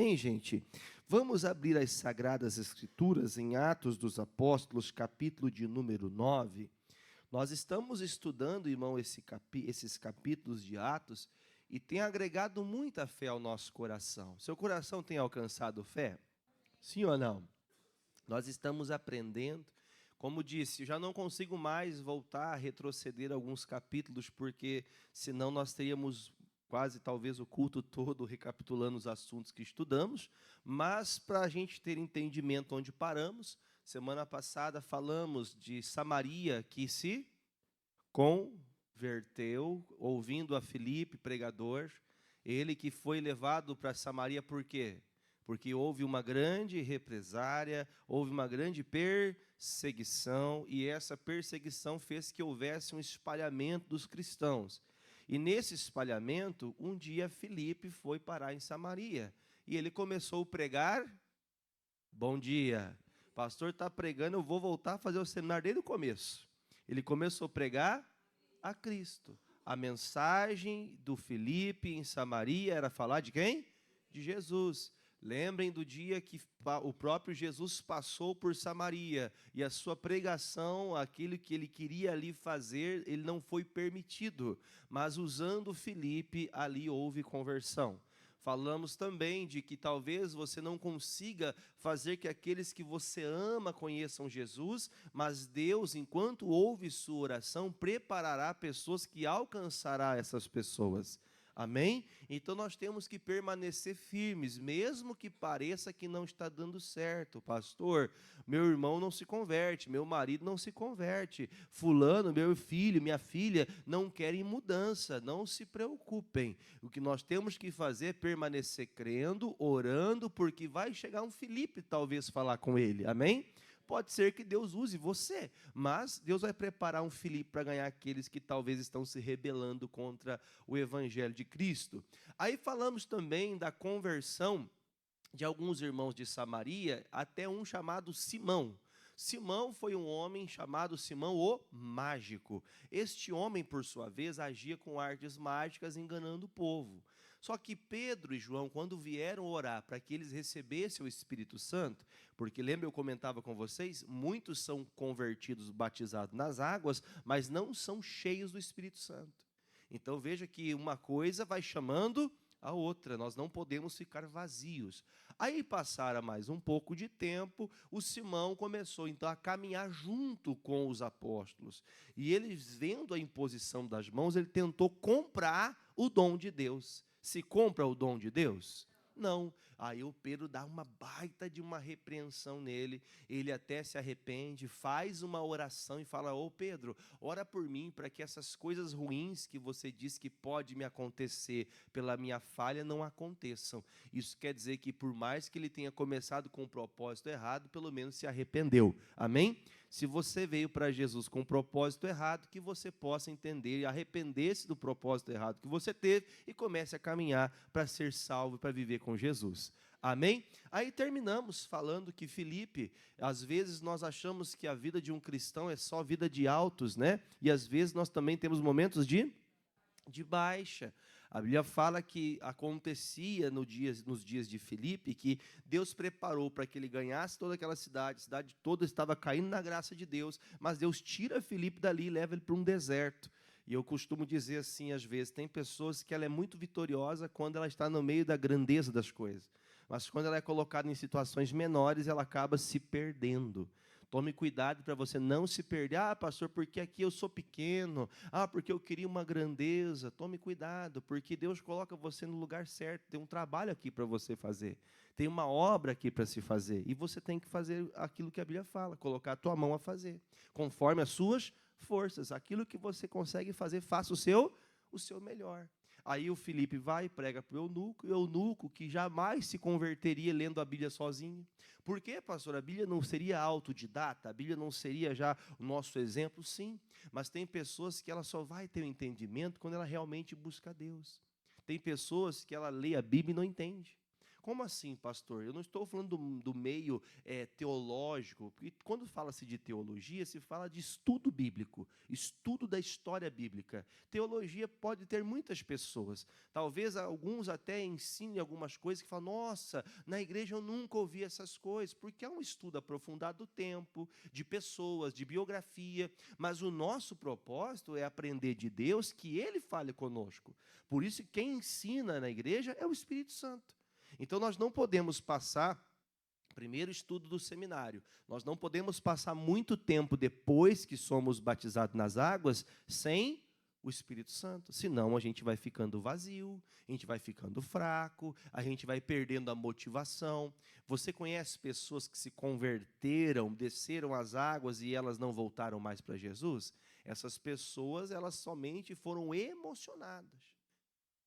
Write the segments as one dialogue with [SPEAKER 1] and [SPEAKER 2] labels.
[SPEAKER 1] Bem, gente, vamos abrir as Sagradas Escrituras em Atos dos Apóstolos, capítulo de número 9. Nós estamos estudando, irmão, esses capítulos de Atos e tem agregado muita fé ao nosso coração. Seu coração tem alcançado fé? Sim ou não? Nós estamos aprendendo. Como disse, eu já não consigo mais voltar a retroceder alguns capítulos, porque senão nós teríamos quase talvez o culto todo recapitulando os assuntos que estudamos, mas para a gente ter entendimento onde paramos, semana passada falamos de Samaria que se converteu, ouvindo a Filipe, pregador, ele que foi levado para Samaria por quê? Porque houve uma grande represária, houve uma grande perseguição, e essa perseguição fez que houvesse um espalhamento dos cristãos. E nesse espalhamento, um dia Filipe foi parar em Samaria, e ele começou a pregar. Bom dia, pastor está pregando, eu vou voltar a fazer o seminário desde o começo. Ele começou a pregar a Cristo. A mensagem do Filipe em Samaria era falar de quem? De Jesus. Lembrem do dia que o próprio Jesus passou por Samaria e a sua pregação, aquilo que ele queria ali fazer, ele não foi permitido, mas usando Filipe, ali houve conversão. Falamos também de que talvez você não consiga fazer que aqueles que você ama conheçam Jesus, mas Deus, enquanto ouve sua oração, preparará pessoas que alcançará essas pessoas. Amém? Então nós temos que permanecer firmes, mesmo que pareça que não está dando certo. Pastor, meu irmão não se converte, meu marido não se converte, fulano, meu filho, minha filha não querem mudança. Não se preocupem. O que nós temos que fazer é permanecer crendo, orando, porque vai chegar um Filipe talvez falar com ele. Amém? Pode ser que Deus use você, mas Deus vai preparar um Filipe para ganhar aqueles que talvez estão se rebelando contra o Evangelho de Cristo. Aí falamos também da conversão de alguns irmãos de Samaria, até um chamado Simão. Simão foi um homem chamado Simão o Mágico. Este homem, por sua vez, agia com artes mágicas, enganando o povo. Só que Pedro e João, quando vieram orar para que eles recebessem o Espírito Santo, porque lembra eu comentava com vocês, muitos são convertidos, batizados nas águas, mas não são cheios do Espírito Santo. Então veja que uma coisa vai chamando a outra, nós não podemos ficar vazios. Aí passara mais um pouco de tempo, o Simão começou então a caminhar junto com os apóstolos. E eles, vendo a imposição das mãos, ele tentou comprar o dom de Deus. Se compra o dom de Deus? Não. Aí o Pedro dá uma baita de uma repreensão nele, ele até se arrepende, faz uma oração e fala: ô Pedro, ora por mim para que essas coisas ruins que você diz que pode me acontecer pela minha falha não aconteçam. Isso quer dizer que por mais que ele tenha começado com um propósito errado, pelo menos se arrependeu. Amém? Se você veio para Jesus com um propósito errado, que você possa entender e arrepender-se do propósito errado que você teve e comece a caminhar para ser salvo e para viver com Jesus. Amém? Aí terminamos falando que Filipe, às vezes nós achamos que a vida de um cristão é só vida de altos, né? E às vezes nós também temos momentos de baixa. A Bíblia fala que acontecia nos dias de Filipe, que Deus preparou para que ele ganhasse toda aquela cidade, a cidade toda estava caindo na graça de Deus, mas Deus tira Filipe dali e leva ele para um deserto. E eu costumo dizer assim, às vezes, tem pessoas que ela é muito vitoriosa quando ela está no meio da grandeza das coisas, mas quando ela é colocada em situações menores, ela acaba se perdendo. Tome cuidado para você não se perder. Ah, pastor, porque aqui eu sou pequeno. Ah, porque eu queria uma grandeza. Tome cuidado, porque Deus coloca você no lugar certo. Tem um trabalho aqui para você fazer. Tem uma obra aqui para se fazer. E você tem que fazer aquilo que a Bíblia fala, colocar a tua mão a fazer, conforme as suas forças. Aquilo que você consegue fazer, faça o seu melhor. Aí o Filipe vai e prega para o eunuco que jamais se converteria lendo a Bíblia sozinho. Por quê, pastor? A Bíblia não seria autodidata? A Bíblia não seria já o nosso exemplo? Sim, mas tem pessoas que ela só vai ter o entendimento quando ela realmente busca Deus. Tem pessoas que ela lê a Bíblia e não entende. Como assim, pastor? Eu não estou falando do meio teológico, porque quando fala-se de teologia, se fala de estudo bíblico, estudo da história bíblica. Teologia pode ter muitas pessoas. Talvez alguns até ensinem algumas coisas que falam, nossa, na igreja eu nunca ouvi essas coisas, porque é um estudo aprofundado do tempo, de pessoas, de biografia, mas o nosso propósito é aprender de Deus, que Ele fale conosco. Por isso, quem ensina na igreja é o Espírito Santo. Então, nós não podemos passar, primeiro estudo do seminário, nós não podemos passar muito tempo depois que somos batizados nas águas, sem o Espírito Santo. Senão, a gente vai ficando vazio, a gente vai ficando fraco, a gente vai perdendo a motivação. Você conhece pessoas que se converteram, desceram as águas e elas não voltaram mais para Jesus? Essas pessoas, elas somente foram emocionadas.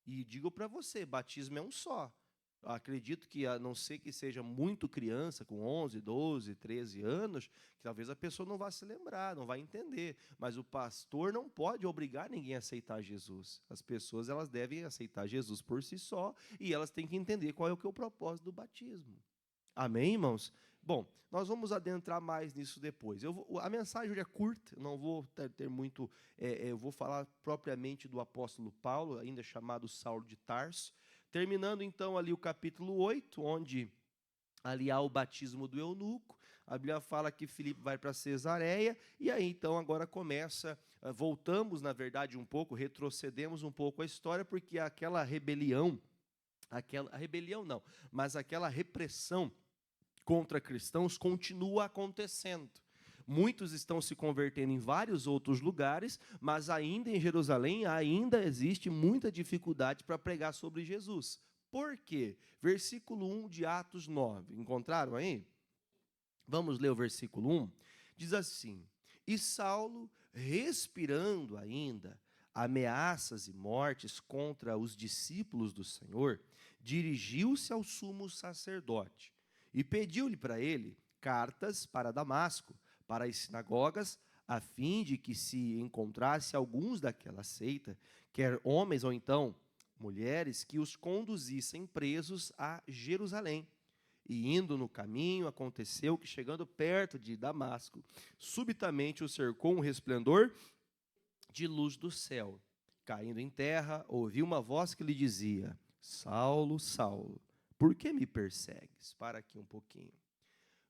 [SPEAKER 1] E digo para você, batismo é um só. Acredito que, a não ser que seja muito criança, com 11, 12, 13 anos, que talvez a pessoa não vá se lembrar, não vai entender. Mas o pastor não pode obrigar ninguém a aceitar Jesus. As pessoas, elas devem aceitar Jesus por si só, e elas têm que entender qual é o propósito do batismo. Amém, irmãos? Bom, nós vamos adentrar mais nisso depois. A mensagem hoje é curta, não vou ter muito... eu vou falar propriamente do apóstolo Paulo, ainda chamado Saulo de Tarso. Terminando, então, ali o capítulo 8, onde ali há o batismo do eunuco. A Bíblia fala que Filipe vai para Cesareia, e aí, então, agora começa... voltamos, na verdade, um pouco, retrocedemos um pouco a história, porque aquela rebelião, a rebelião não, mas aquela repressão contra cristãos continua acontecendo. Muitos estão se convertendo em vários outros lugares, mas ainda em Jerusalém ainda existe muita dificuldade para pregar sobre Jesus. Por quê? Versículo 1 de Atos 9. Encontraram aí? Vamos ler o versículo 1. Diz assim: E Saulo, respirando ainda ameaças e mortes contra os discípulos do Senhor, dirigiu-se ao sumo sacerdote e pediu-lhe para ele cartas para Damasco, para as sinagogas, a fim de que se encontrasse alguns daquela seita, quer homens ou então mulheres, que os conduzissem presos a Jerusalém. E indo no caminho, aconteceu que, chegando perto de Damasco, subitamente o cercou um resplendor de luz do céu. Caindo em terra, ouviu uma voz que lhe dizia: Saulo, Saulo, por que me persegues? Para aqui um pouquinho.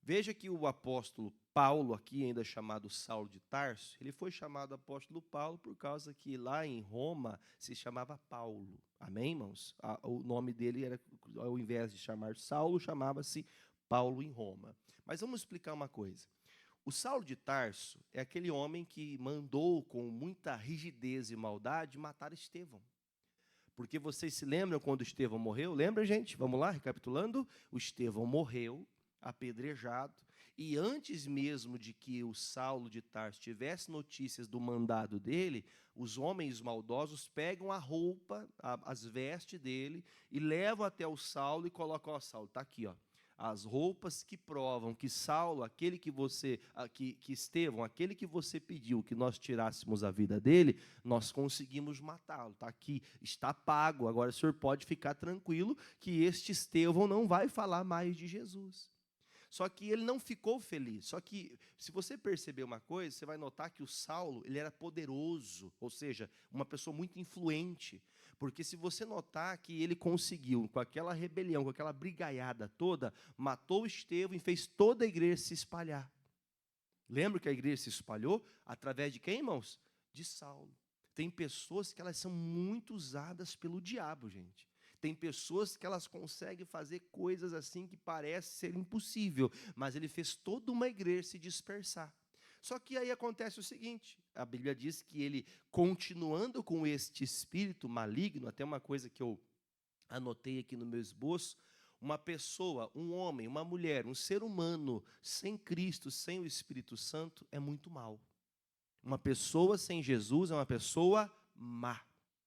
[SPEAKER 1] Veja que o apóstolo Paulo, aqui ainda chamado Saulo de Tarso, ele foi chamado apóstolo Paulo por causa que lá em Roma se chamava Paulo. Amém, irmãos? O nome dele era, ao invés de chamar Saulo, chamava-se Paulo em Roma. Mas vamos explicar uma coisa. O Saulo de Tarso é aquele homem que mandou com muita rigidez e maldade matar Estevão. Porque vocês se lembram quando Estevão morreu? Lembra, gente? Vamos lá, recapitulando. O Estevão morreu, apedrejado, e antes mesmo de que o Saulo de Tarso tivesse notícias do mandado dele, os homens maldosos pegam a roupa, as vestes dele, e levam até o Saulo e colocam: ó, Saulo, está aqui, ó, as roupas que provam que Saulo, aquele que você, que Estevão, aquele que você pediu que nós tirássemos a vida dele, nós conseguimos matá-lo, está aqui, está pago, agora o senhor pode ficar tranquilo que este Estevão não vai falar mais de Jesus. Só que ele não ficou feliz. Só que, se você perceber uma coisa, você vai notar que o Saulo, ele era poderoso, ou seja, uma pessoa muito influente. Porque se você notar que ele conseguiu, com aquela rebelião, com aquela brigaiada toda, matou Estevão e fez toda a igreja se espalhar. Lembra que a igreja se espalhou? Através de quem, irmãos? De Saulo. Tem pessoas que elas são muito usadas pelo diabo, gente. Tem pessoas que elas conseguem fazer coisas assim que parece ser impossível, mas ele fez toda uma igreja se dispersar. Só que aí acontece o seguinte, a Bíblia diz que ele, continuando com este espírito maligno, até uma coisa que eu anotei aqui no meu esboço, uma pessoa, um homem, uma mulher, um ser humano sem Cristo, sem o Espírito Santo, é muito mal. Uma pessoa sem Jesus é uma pessoa má,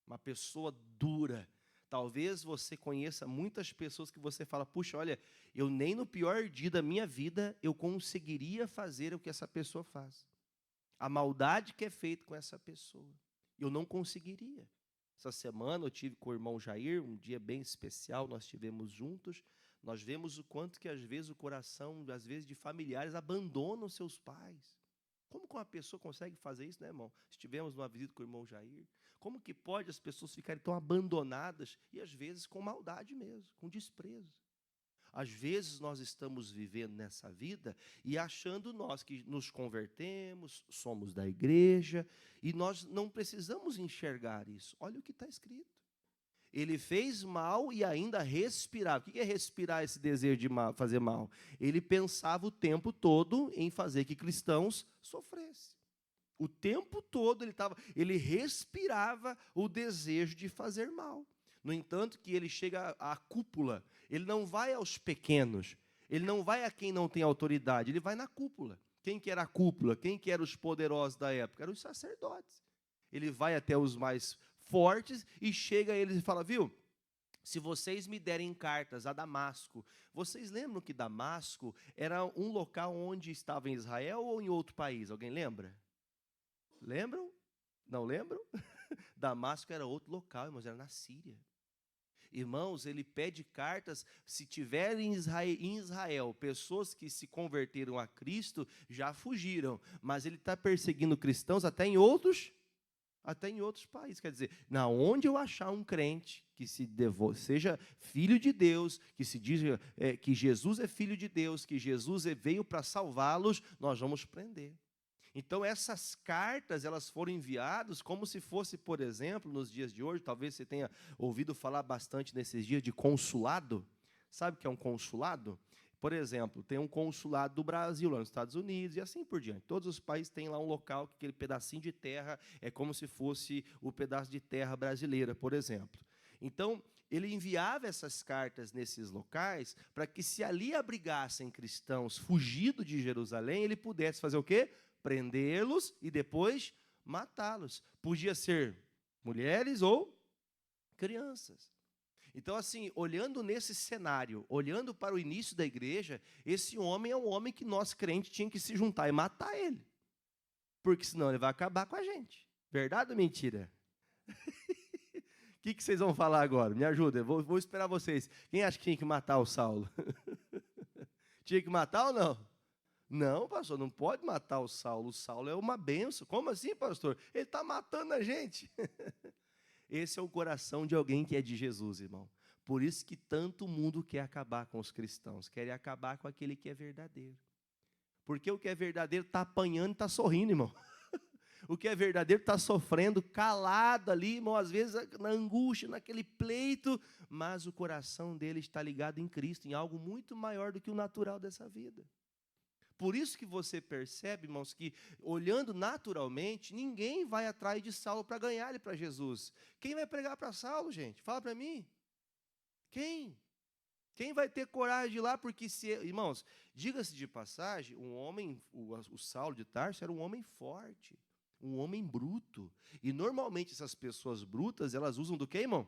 [SPEAKER 1] uma pessoa dura. Talvez você conheça muitas pessoas que você fala: puxa, olha, eu nem no pior dia da minha vida eu conseguiria fazer o que essa pessoa faz. A maldade que é feita com essa pessoa, eu não conseguiria. Essa semana eu tive com o irmão Jair, um dia bem especial, nós estivemos juntos. Nós vemos o quanto que às vezes o coração, às vezes de familiares, abandonam seus pais. Como que uma pessoa consegue fazer isso, né, irmão? Estivemos numa visita com o irmão Jair. Como que pode as pessoas ficarem tão abandonadas e às vezes com maldade mesmo, com desprezo? Às vezes nós estamos vivendo nessa vida e achando nós que nos convertemos, somos da igreja, e nós não precisamos enxergar isso. Olha o que está escrito. Ele fez mal e ainda respirava. O que é respirar esse desejo de fazer mal? Ele pensava o tempo todo em fazer que cristãos sofressem. O tempo todo ele respirava o desejo de fazer mal. No entanto, que ele chega à cúpula, ele não vai aos pequenos, ele não vai a quem não tem autoridade, ele vai na cúpula. Quem que era a cúpula? Quem que eram os poderosos da época? Eram os sacerdotes. Ele vai até os mais fortes e chega a eles e fala, viu, se vocês me derem cartas a Damasco, vocês lembram que Damasco era um local onde estava em Israel ou em outro país? Alguém lembra? Lembram? Não lembram? Damasco era outro local, irmãos, era na Síria. Irmãos, ele pede cartas, se tiver em Israel pessoas que se converteram a Cristo, já fugiram, mas ele está perseguindo cristãos até em outros países. Quer dizer, na onde eu achar um crente que seja filho de Deus, que se diga que Jesus é filho de Deus, que Jesus veio para salvá-los, nós vamos prender. Então, essas cartas, elas foram enviadas como se fosse, por exemplo, nos dias de hoje, talvez você tenha ouvido falar bastante nesses dias de consulado. Sabe o que é um consulado? Por exemplo, tem um consulado do Brasil lá nos Estados Unidos e assim por diante. Todos os países têm lá um local que aquele pedacinho de terra é como se fosse o pedaço de terra brasileira, por exemplo. Então, ele enviava essas cartas nesses locais para que, se ali abrigassem cristãos fugidos de Jerusalém, ele pudesse fazer o quê? Prendê-los e depois matá-los. Podia ser mulheres ou crianças. Então, assim, olhando nesse cenário, olhando para o início da igreja, esse homem é um homem que nós crentes tínhamos que se juntar e matar ele. Porque senão ele vai acabar com a gente. Verdade ou mentira? O que vocês vão falar agora? Me ajuda, eu vou esperar vocês. Quem acha que tinha que matar o Saulo? Tinha que matar ou não? Não, pastor, não pode matar o Saulo. O Saulo é uma bênção. Como assim, pastor? Ele está matando a gente. Esse é o coração de alguém que é de Jesus, irmão. Por isso que tanto mundo quer acabar com os cristãos. Querem acabar com aquele que é verdadeiro. Porque o que é verdadeiro está apanhando e está sorrindo, irmão. O que é verdadeiro está sofrendo, calado ali, irmão, às vezes na angústia, naquele pleito, mas o coração dele está ligado em Cristo, em algo muito maior do que o natural dessa vida. Por isso que você percebe, irmãos, que olhando naturalmente, ninguém vai atrás de Saulo para ganhar ele para Jesus. Quem vai pregar para Saulo, gente? Fala para mim. Quem? Quem vai ter coragem de ir lá? Porque, irmãos, diga-se de passagem, o Saulo de Tarso era um homem forte, um homem bruto. E normalmente essas pessoas brutas, elas usam do quê, irmão?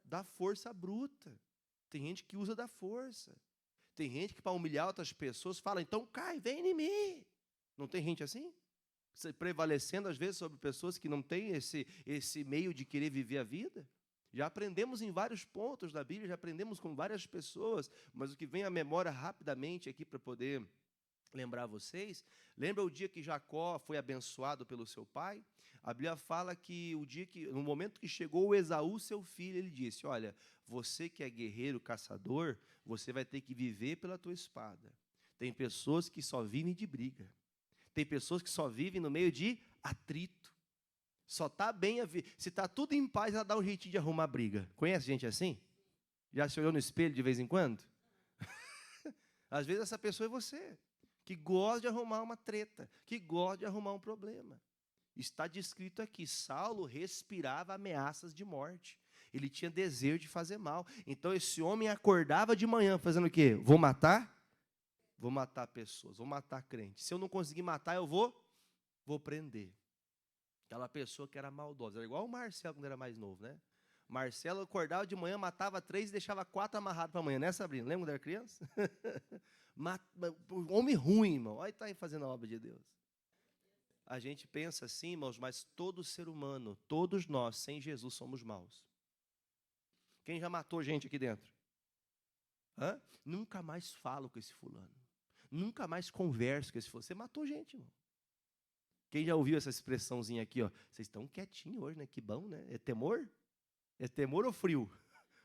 [SPEAKER 1] Da força bruta. Tem gente que usa da força. Tem gente que, para humilhar outras pessoas, fala, então cai, vem em mim. Não tem gente assim? Prevalecendo, às vezes, sobre pessoas que não têm esse meio de querer viver a vida. Já aprendemos em vários pontos da Bíblia, já aprendemos com várias pessoas, mas o que vem à memória rapidamente aqui para poder lembrar vocês, lembra o dia que Jacó foi abençoado pelo seu pai? A Bíblia fala que no momento que chegou o Esaú, seu filho, ele disse, olha, você que é guerreiro, caçador, você vai ter que viver pela tua espada. Tem pessoas que só vivem de briga. Tem pessoas que só vivem no meio de atrito. Só está bem, se está tudo em paz, ela dá um jeitinho de arrumar briga. Conhece gente assim? Já se olhou no espelho de vez em quando? Às vezes essa pessoa é você, que gosta de arrumar uma treta, que gosta de arrumar um problema. Está descrito aqui, Saulo respirava ameaças de morte. Ele tinha desejo de fazer mal. Então esse homem acordava de manhã fazendo o quê? Vou matar? Vou matar pessoas, vou matar crentes. Se eu não conseguir matar, eu vou prender. Aquela pessoa que era maldosa. Era igual o Marcelo quando era mais novo, né? Marcelo acordava de manhã, matava 3 e deixava 4 amarrados para amanhã, né, Sabrina? Lembra quando era criança? Homem ruim, irmão. Olha, está aí fazendo a obra de Deus. A gente pensa assim, irmãos, mas todo ser humano, todos nós, sem Jesus, somos maus. Quem já matou gente aqui dentro? Nunca mais falo com esse fulano. Nunca mais converso com esse fulano. Você matou gente, irmão. Quem já ouviu essa expressãozinha aqui, ó? Vocês estão quietinhos hoje, né? Que bom, né? É temor? É temor ou frio?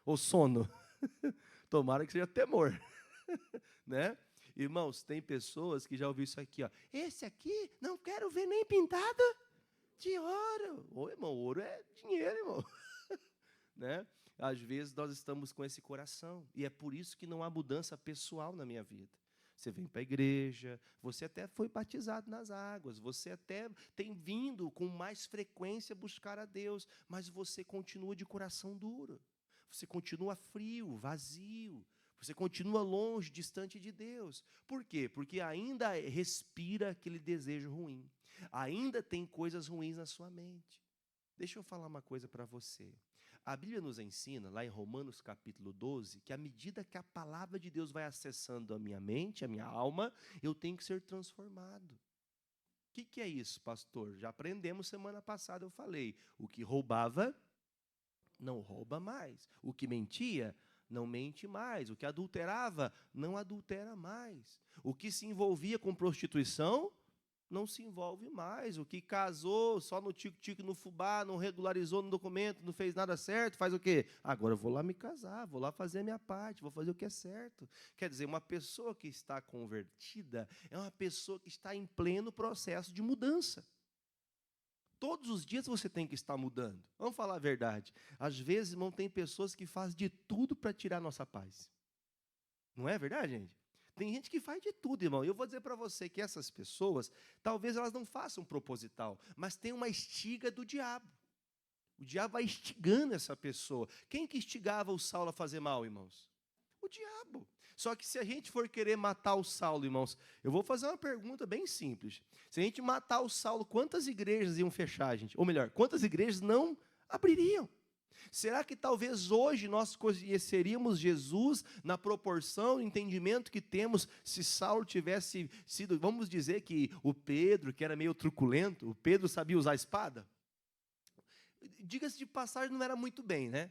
[SPEAKER 1] Ou sono? Tomara que seja temor. Né? Irmãos, tem pessoas que já ouviram isso aqui, ó. Esse aqui não quero ver nem pintado de ouro. Ô, irmão, ouro é dinheiro, irmão. Né? Às vezes nós estamos com esse coração. E é por isso que não há mudança pessoal na minha vida. Você vem para a igreja, você até foi batizado nas águas, você até tem vindo com mais frequência buscar a Deus, mas você continua de coração duro. Você continua frio, vazio. Você continua longe, distante de Deus. Por quê? Porque ainda respira aquele desejo ruim. Ainda tem coisas ruins na sua mente. Deixa eu falar uma coisa para você. A Bíblia nos ensina, lá em Romanos capítulo 12, que à medida que a palavra de Deus vai acessando a minha mente, a minha alma, eu tenho que ser transformado. O que é isso, pastor? Já aprendemos semana passada, eu falei. O que roubava, não rouba mais. O que mentia, não mente mais. O que adulterava, não adultera mais. O que se envolvia com prostituição, não se envolve mais. O que casou só no tico-tico, no fubá, não regularizou no documento, não fez nada certo, faz o quê? Agora eu vou lá me casar, vou lá fazer a minha parte, vou fazer o que é certo. Quer dizer, uma pessoa que está convertida é uma pessoa que está em pleno processo de mudança. Todos os dias você tem que estar mudando. Vamos falar a verdade. Às vezes, irmão, tem pessoas que fazem de tudo para tirar a nossa paz. Não é verdade, gente? Tem gente que faz de tudo, irmão. E eu vou dizer para você que essas pessoas, talvez elas não façam proposital, mas tem uma estiga do diabo. O diabo vai instigando essa pessoa. Quem que instigava o Saulo a fazer mal, irmãos? O diabo. Só que se a gente for querer matar o Saulo, irmãos, eu vou fazer uma pergunta bem simples. Se a gente matar o Saulo, quantas igrejas iam fechar, gente? Ou melhor, quantas igrejas não abririam? Será que talvez hoje nós conheceríamos Jesus na proporção, no entendimento que temos se Saulo tivesse sido, vamos dizer que o Pedro, que era meio truculento, o Pedro sabia usar a espada? Diga-se de passagem, não era muito bem, né?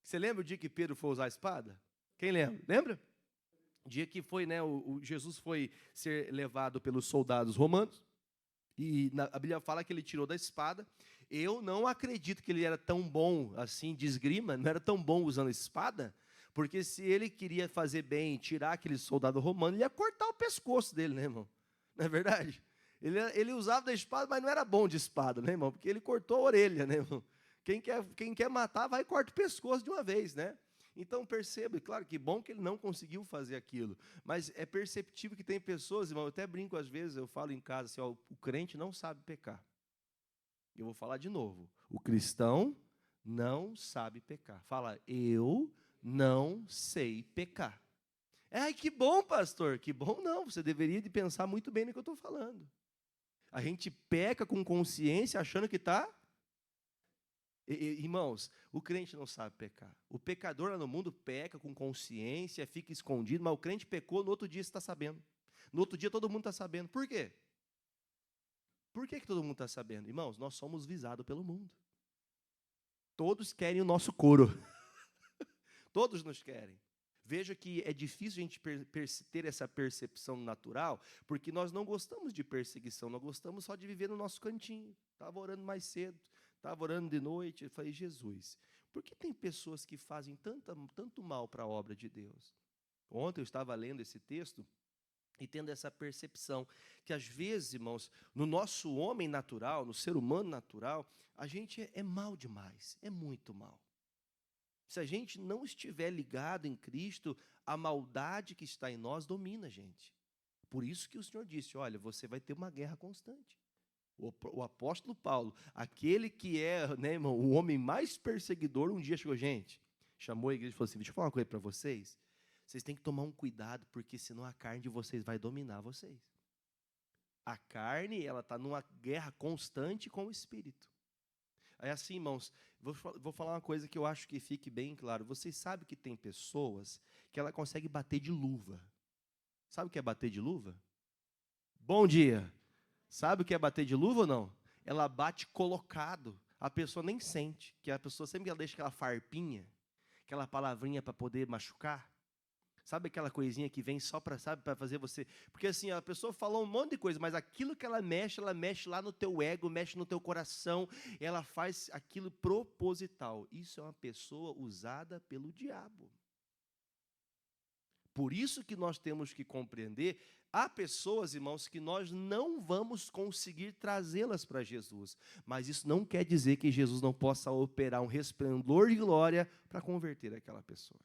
[SPEAKER 1] Você lembra o dia que Pedro foi usar a espada? Quem lembra? Lembra? O dia que foi, né, Jesus foi ser levado pelos soldados romanos, e a Bíblia fala que ele tirou da espada. Eu não acredito que ele era tão bom assim de esgrima, não era tão bom usando espada, porque se ele queria fazer bem, tirar aquele soldado romano, ele ia cortar o pescoço dele, né, irmão? Não é verdade? Ele usava da espada, mas não era bom de espada, né, irmão? Porque ele cortou a orelha, né, irmão? Quem quer matar, vai e corta o pescoço de uma vez, né? Então perceba, claro que bom que ele não conseguiu fazer aquilo, mas é perceptível que tem pessoas, irmão, eu até brinco às vezes, eu falo em casa assim, ó, o crente não sabe pecar. Eu vou falar de novo, o cristão não sabe pecar. Fala, eu não sei pecar. Ai, que bom, pastor, que bom não, você deveria de pensar muito bem no que eu estou falando. A gente peca com consciência achando que está... Irmãos, o crente não sabe pecar. O pecador lá no mundo peca com consciência, fica escondido, mas o crente pecou, no outro dia você está sabendo. No outro dia todo mundo está sabendo. Por quê? Por que todo mundo está sabendo? Irmãos, nós somos visados pelo mundo. Todos querem o nosso couro. Todos nos querem. Veja que é difícil a gente ter essa percepção natural, porque nós não gostamos de perseguição, nós gostamos só de viver no nosso cantinho. Estava orando mais cedo. Estava orando de noite, eu falei, Jesus, por que tem pessoas que fazem tanto mal para a obra de Deus? Ontem eu estava lendo esse texto e tendo essa percepção, que às vezes, irmãos, no nosso homem natural, no ser humano natural, a gente é mal demais, é muito mal. Se a gente não estiver ligado em Cristo, a maldade que está em nós domina a gente. Por isso que o Senhor disse, olha, você vai ter uma guerra constante. O apóstolo Paulo, aquele que é, né, irmão, o homem mais perseguidor, um dia chegou, gente, chamou a igreja e falou assim, deixa eu falar uma coisa para vocês, vocês têm que tomar um cuidado, porque senão a carne de vocês vai dominar vocês. A carne, ela está numa guerra constante com o espírito. Aí assim, irmãos, vou falar uma coisa que eu acho que fique bem claro, vocês sabem que tem pessoas que ela consegue bater de luva. Sabe o que é bater de luva? Bom dia! Sabe o que é bater de luva ou não? Ela bate colocado. A pessoa nem sente. Que a pessoa sempre ela deixa aquela farpinha, aquela palavrinha para poder machucar. Sabe aquela coisinha que vem só para, sabe, para fazer você... Porque assim, a pessoa falou um monte de coisa, mas aquilo que ela mexe lá no teu ego, mexe no teu coração, ela faz aquilo proposital. Isso é uma pessoa usada pelo diabo. Por isso que nós temos que compreender, há pessoas, irmãos, que nós não vamos conseguir trazê-las para Jesus. Mas isso não quer dizer que Jesus não possa operar um resplendor de glória para converter aquela pessoa.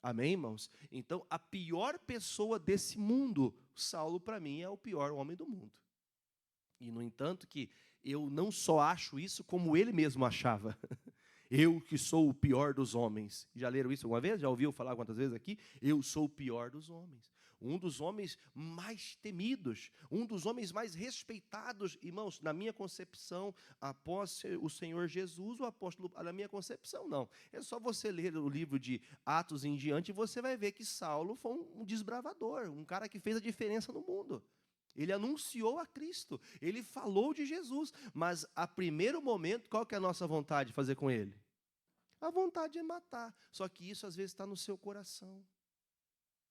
[SPEAKER 1] Amém, irmãos? Então, a pior pessoa desse mundo, Saulo, para mim, é o pior homem do mundo. E, no entanto, que eu não só acho isso, como ele mesmo achava. Eu que sou o pior dos homens. Já leram isso alguma vez? Já ouviu falar quantas vezes aqui? Eu sou o pior dos homens. Um dos homens mais temidos, um dos homens mais respeitados, irmãos, na minha concepção, após o Senhor Jesus, o apóstolo, na minha concepção, não. É só você ler o livro de Atos em diante e você vai ver que Saulo foi um desbravador, um cara que fez a diferença no mundo. Ele anunciou a Cristo, ele falou de Jesus, mas a primeiro momento, qual que é a nossa vontade de fazer com ele? A vontade é matar, só que isso às vezes está no seu coração.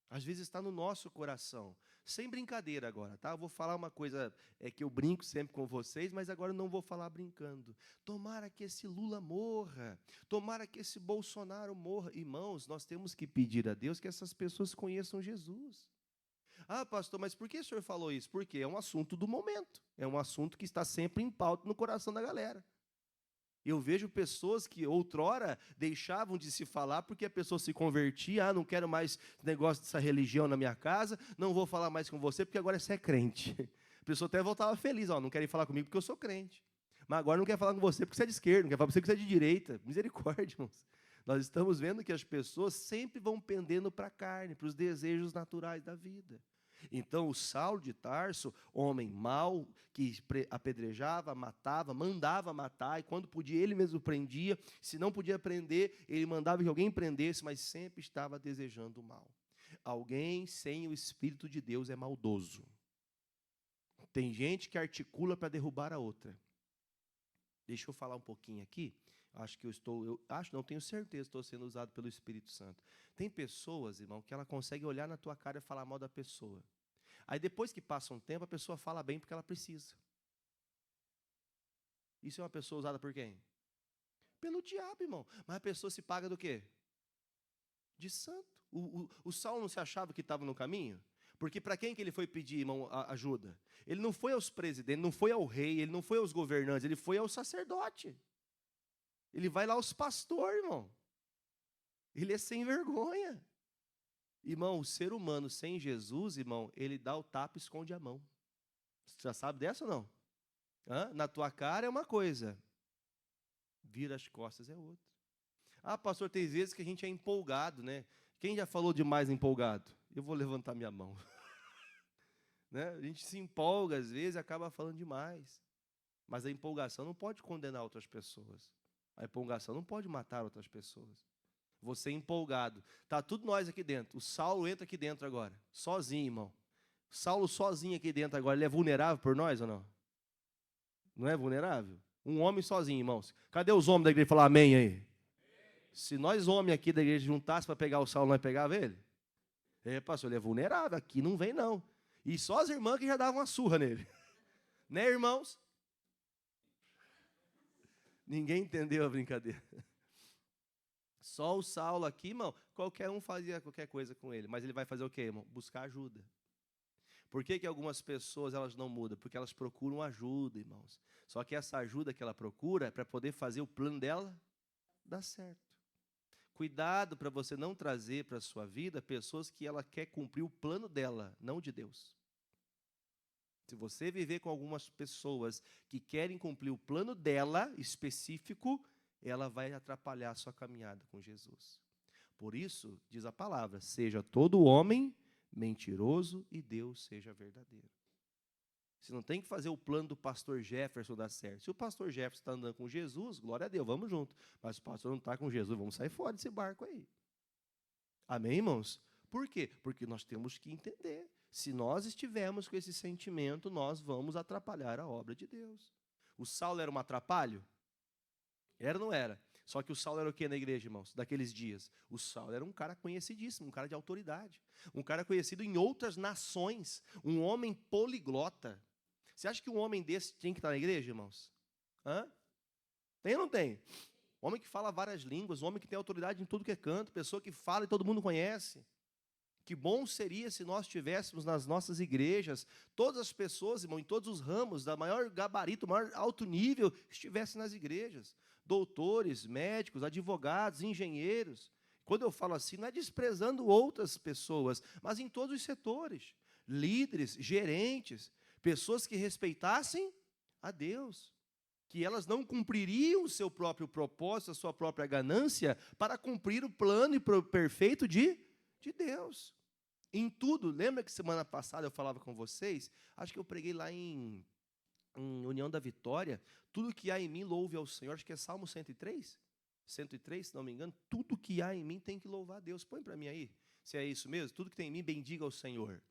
[SPEAKER 1] Às vezes está no nosso coração. Sem brincadeira agora, tá? Eu vou falar uma coisa que eu brinco sempre com vocês, mas agora eu não vou falar brincando. Tomara que esse Lula morra. Tomara que esse Bolsonaro morra. Irmãos, nós temos que pedir a Deus que essas pessoas conheçam Jesus. Ah, pastor, mas por que o senhor falou isso? Porque é um assunto do momento. É um assunto que está sempre em pauta no coração da galera. Eu vejo pessoas que outrora deixavam de se falar porque a pessoa se convertia. Ah, não quero mais negócio dessa religião na minha casa, não vou falar mais com você porque agora você é crente. A pessoa até voltava feliz, ó, não querem falar comigo porque eu sou crente. Mas agora não quer falar com você porque você é de esquerda, não quer falar com você porque você é de direita. Misericórdia, irmãos. Nós estamos vendo que as pessoas sempre vão pendendo para a carne, para os desejos naturais da vida. Então, o Saulo de Tarso, homem mau, que apedrejava, matava, mandava matar, e quando podia, ele mesmo prendia. Se não podia prender, ele mandava que alguém prendesse, mas sempre estava desejando o mal. Alguém sem o Espírito de Deus é maldoso. Tem gente que articula para derrubar a outra. Deixa eu falar um pouquinho aqui. Não tenho certeza, estou sendo usado pelo Espírito Santo. Tem pessoas, irmão, que ela consegue olhar na tua cara e falar mal da pessoa. Aí depois que passa um tempo, a pessoa fala bem porque ela precisa. Isso é uma pessoa usada por quem? Pelo diabo, irmão. Mas a pessoa se paga do quê? De santo. O Saulo não se achava que estava no caminho? Porque para quem que ele foi pedir, irmão, ajuda? Ele não foi aos presidentes, não foi ao rei, ele não foi aos governantes, ele foi ao sacerdote. Ele vai lá aos pastores, irmão. Ele é sem vergonha. Irmão, o ser humano sem Jesus, irmão, ele dá o tapa e esconde a mão. Você já sabe dessa ou não? Na tua cara é uma coisa, vira as costas é outra. Ah, pastor, tem vezes que a gente é empolgado, né? Quem já falou demais empolgado? Eu vou levantar minha mão. Né? A gente se empolga às vezes e acaba falando demais. Mas a empolgação não pode condenar outras pessoas. A empolgação não pode matar outras pessoas. Você empolgado. Tá tudo nós aqui dentro. O Saulo entra aqui dentro agora. Sozinho, irmão. Saulo sozinho aqui dentro agora. Ele é vulnerável por nós ou não? Não é vulnerável? Um homem sozinho, irmãos. Cadê os homens da igreja falar amém aí? Se nós homens aqui da igreja juntássemos para pegar o Saulo, nós pegava ele? Pastor, ele é vulnerável. Aqui não vem não. E só as irmãs que já davam uma surra nele. Né, irmãos? Ninguém entendeu a brincadeira. Só o Saulo aqui, irmão, qualquer um fazia qualquer coisa com ele. Mas ele vai fazer o quê, irmão? Buscar ajuda. Por que algumas pessoas elas não mudam? Porque elas procuram ajuda, irmãos. Só que essa ajuda que ela procura é para poder fazer o plano dela dar certo. Cuidado para você não trazer para a sua vida pessoas que ela quer cumprir o plano dela, não de Deus. Se você viver com algumas pessoas que querem cumprir o plano dela específico, ela vai atrapalhar a sua caminhada com Jesus. Por isso, diz a palavra, seja todo homem mentiroso e Deus seja verdadeiro. Você não tem que fazer o plano do pastor Jefferson dar certo. Se o pastor Jefferson está andando com Jesus, glória a Deus, vamos junto. Mas o pastor não está com Jesus, vamos sair fora desse barco aí. Amém, irmãos? Por quê? Porque nós temos que entender. Se nós estivermos com esse sentimento, nós vamos atrapalhar a obra de Deus. O Saulo era um atrapalho? Era ou não era? Só que o Saulo era o que na igreja, irmãos? Daqueles dias. O Saulo era um cara conhecidíssimo, um cara de autoridade. Um cara conhecido em outras nações. Um homem poliglota. Você acha que um homem desse tinha que estar na igreja, irmãos? Hã? Tem ou não tem? Homem que fala várias línguas, homem que tem autoridade em tudo que é canto, pessoa que fala e todo mundo conhece. Que bom seria se nós tivéssemos nas nossas igrejas, todas as pessoas, irmão, em todos os ramos, da maior gabarito, maior alto nível, estivessem nas igrejas. Doutores, médicos, advogados, engenheiros. Quando eu falo assim, não é desprezando outras pessoas, mas em todos os setores. Líderes, gerentes, pessoas que respeitassem a Deus. Que elas não cumpririam o seu próprio propósito, a sua própria ganância, para cumprir o plano perfeito de Deus. Em tudo, lembra que semana passada eu falava com vocês? Acho que eu preguei lá em União da Vitória. Tudo que há em mim, louve ao Senhor. Acho que é Salmo 103? 103, se não me engano. Tudo que há em mim tem que louvar a Deus. Põe para mim aí, se é isso mesmo. Tudo que tem em mim, bendiga ao Senhor.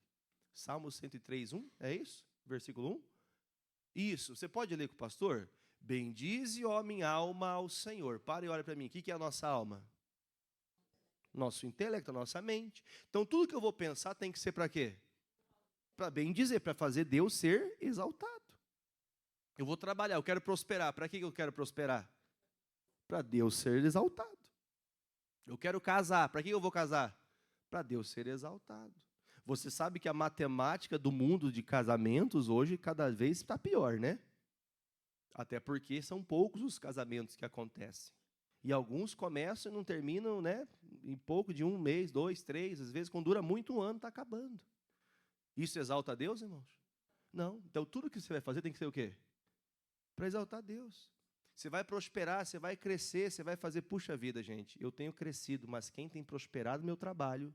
[SPEAKER 1] Salmo 103, 1, é isso? Versículo 1? Isso, você pode ler com o pastor? Bendize, ó minha alma, ao Senhor. Para e olha para mim, o que é a nossa alma? Nosso intelecto, a nossa mente. Então, tudo que eu vou pensar tem que ser para quê? Para bem dizer, para fazer Deus ser exaltado. Eu vou trabalhar, eu quero prosperar. Para que eu quero prosperar? Para Deus ser exaltado. Eu quero casar. Para que eu vou casar? Para Deus ser exaltado. Você sabe que a matemática do mundo de casamentos hoje cada vez está pior, né? Até porque são poucos os casamentos que acontecem. E alguns começam e não terminam, né, em pouco de 1 mês, 2, 3, às vezes, quando dura muito 1 ano, está acabando. Isso exalta a Deus, irmãos? Não. Então, tudo que você vai fazer tem que ser o quê? Para exaltar a Deus. Você vai prosperar, você vai crescer, você vai fazer, puxa vida, gente, eu tenho crescido, mas quem tem prosperado no meu trabalho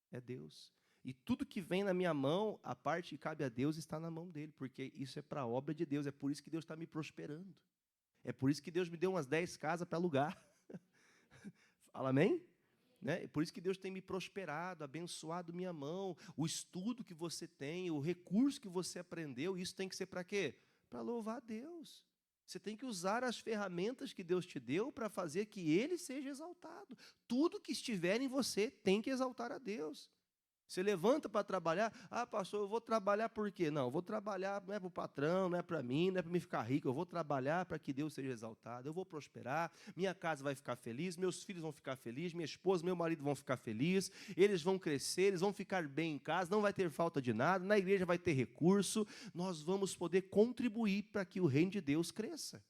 [SPEAKER 1] é Deus. E tudo que vem na minha mão, a parte que cabe a Deus está na mão dele, porque isso é para a obra de Deus, é por isso que Deus está me prosperando. É por isso que Deus me deu umas 10 casas para alugar. Fala amém? Né? É por isso que Deus tem me prosperado, abençoado minha mão, o estudo que você tem, o recurso que você aprendeu, isso tem que ser para quê? Para louvar a Deus. Você tem que usar as ferramentas que Deus te deu para fazer que Ele seja exaltado. Tudo que estiver em você tem que exaltar a Deus. Você levanta para trabalhar, pastor, eu vou trabalhar por quê? Não, eu vou trabalhar, não é para o patrão, não é para mim, não é para me ficar rico, eu vou trabalhar para que Deus seja exaltado, eu vou prosperar, minha casa vai ficar feliz, meus filhos vão ficar felizes, minha esposa, meu marido vão ficar felizes, eles vão crescer, eles vão ficar bem em casa, não vai ter falta de nada, na igreja vai ter recurso, nós vamos poder contribuir para que o reino de Deus cresça.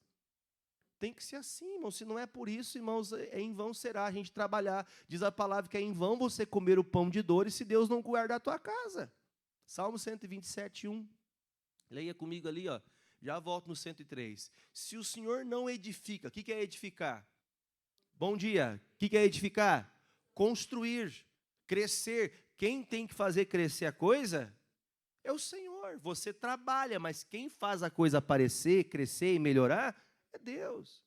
[SPEAKER 1] Tem que ser assim, irmãos. Se não é por isso, irmãos, em vão será a gente trabalhar. Diz a palavra que é em vão você comer o pão de dores se Deus não guardar a tua casa. Salmo 127, 1. Leia comigo ali, ó. Já volto no 103. Se o Senhor não edifica, o que é edificar? Bom dia. O que é edificar? Construir, crescer. Quem tem que fazer crescer a coisa? É o Senhor. Você trabalha, mas quem faz a coisa aparecer, crescer e melhorar é Deus.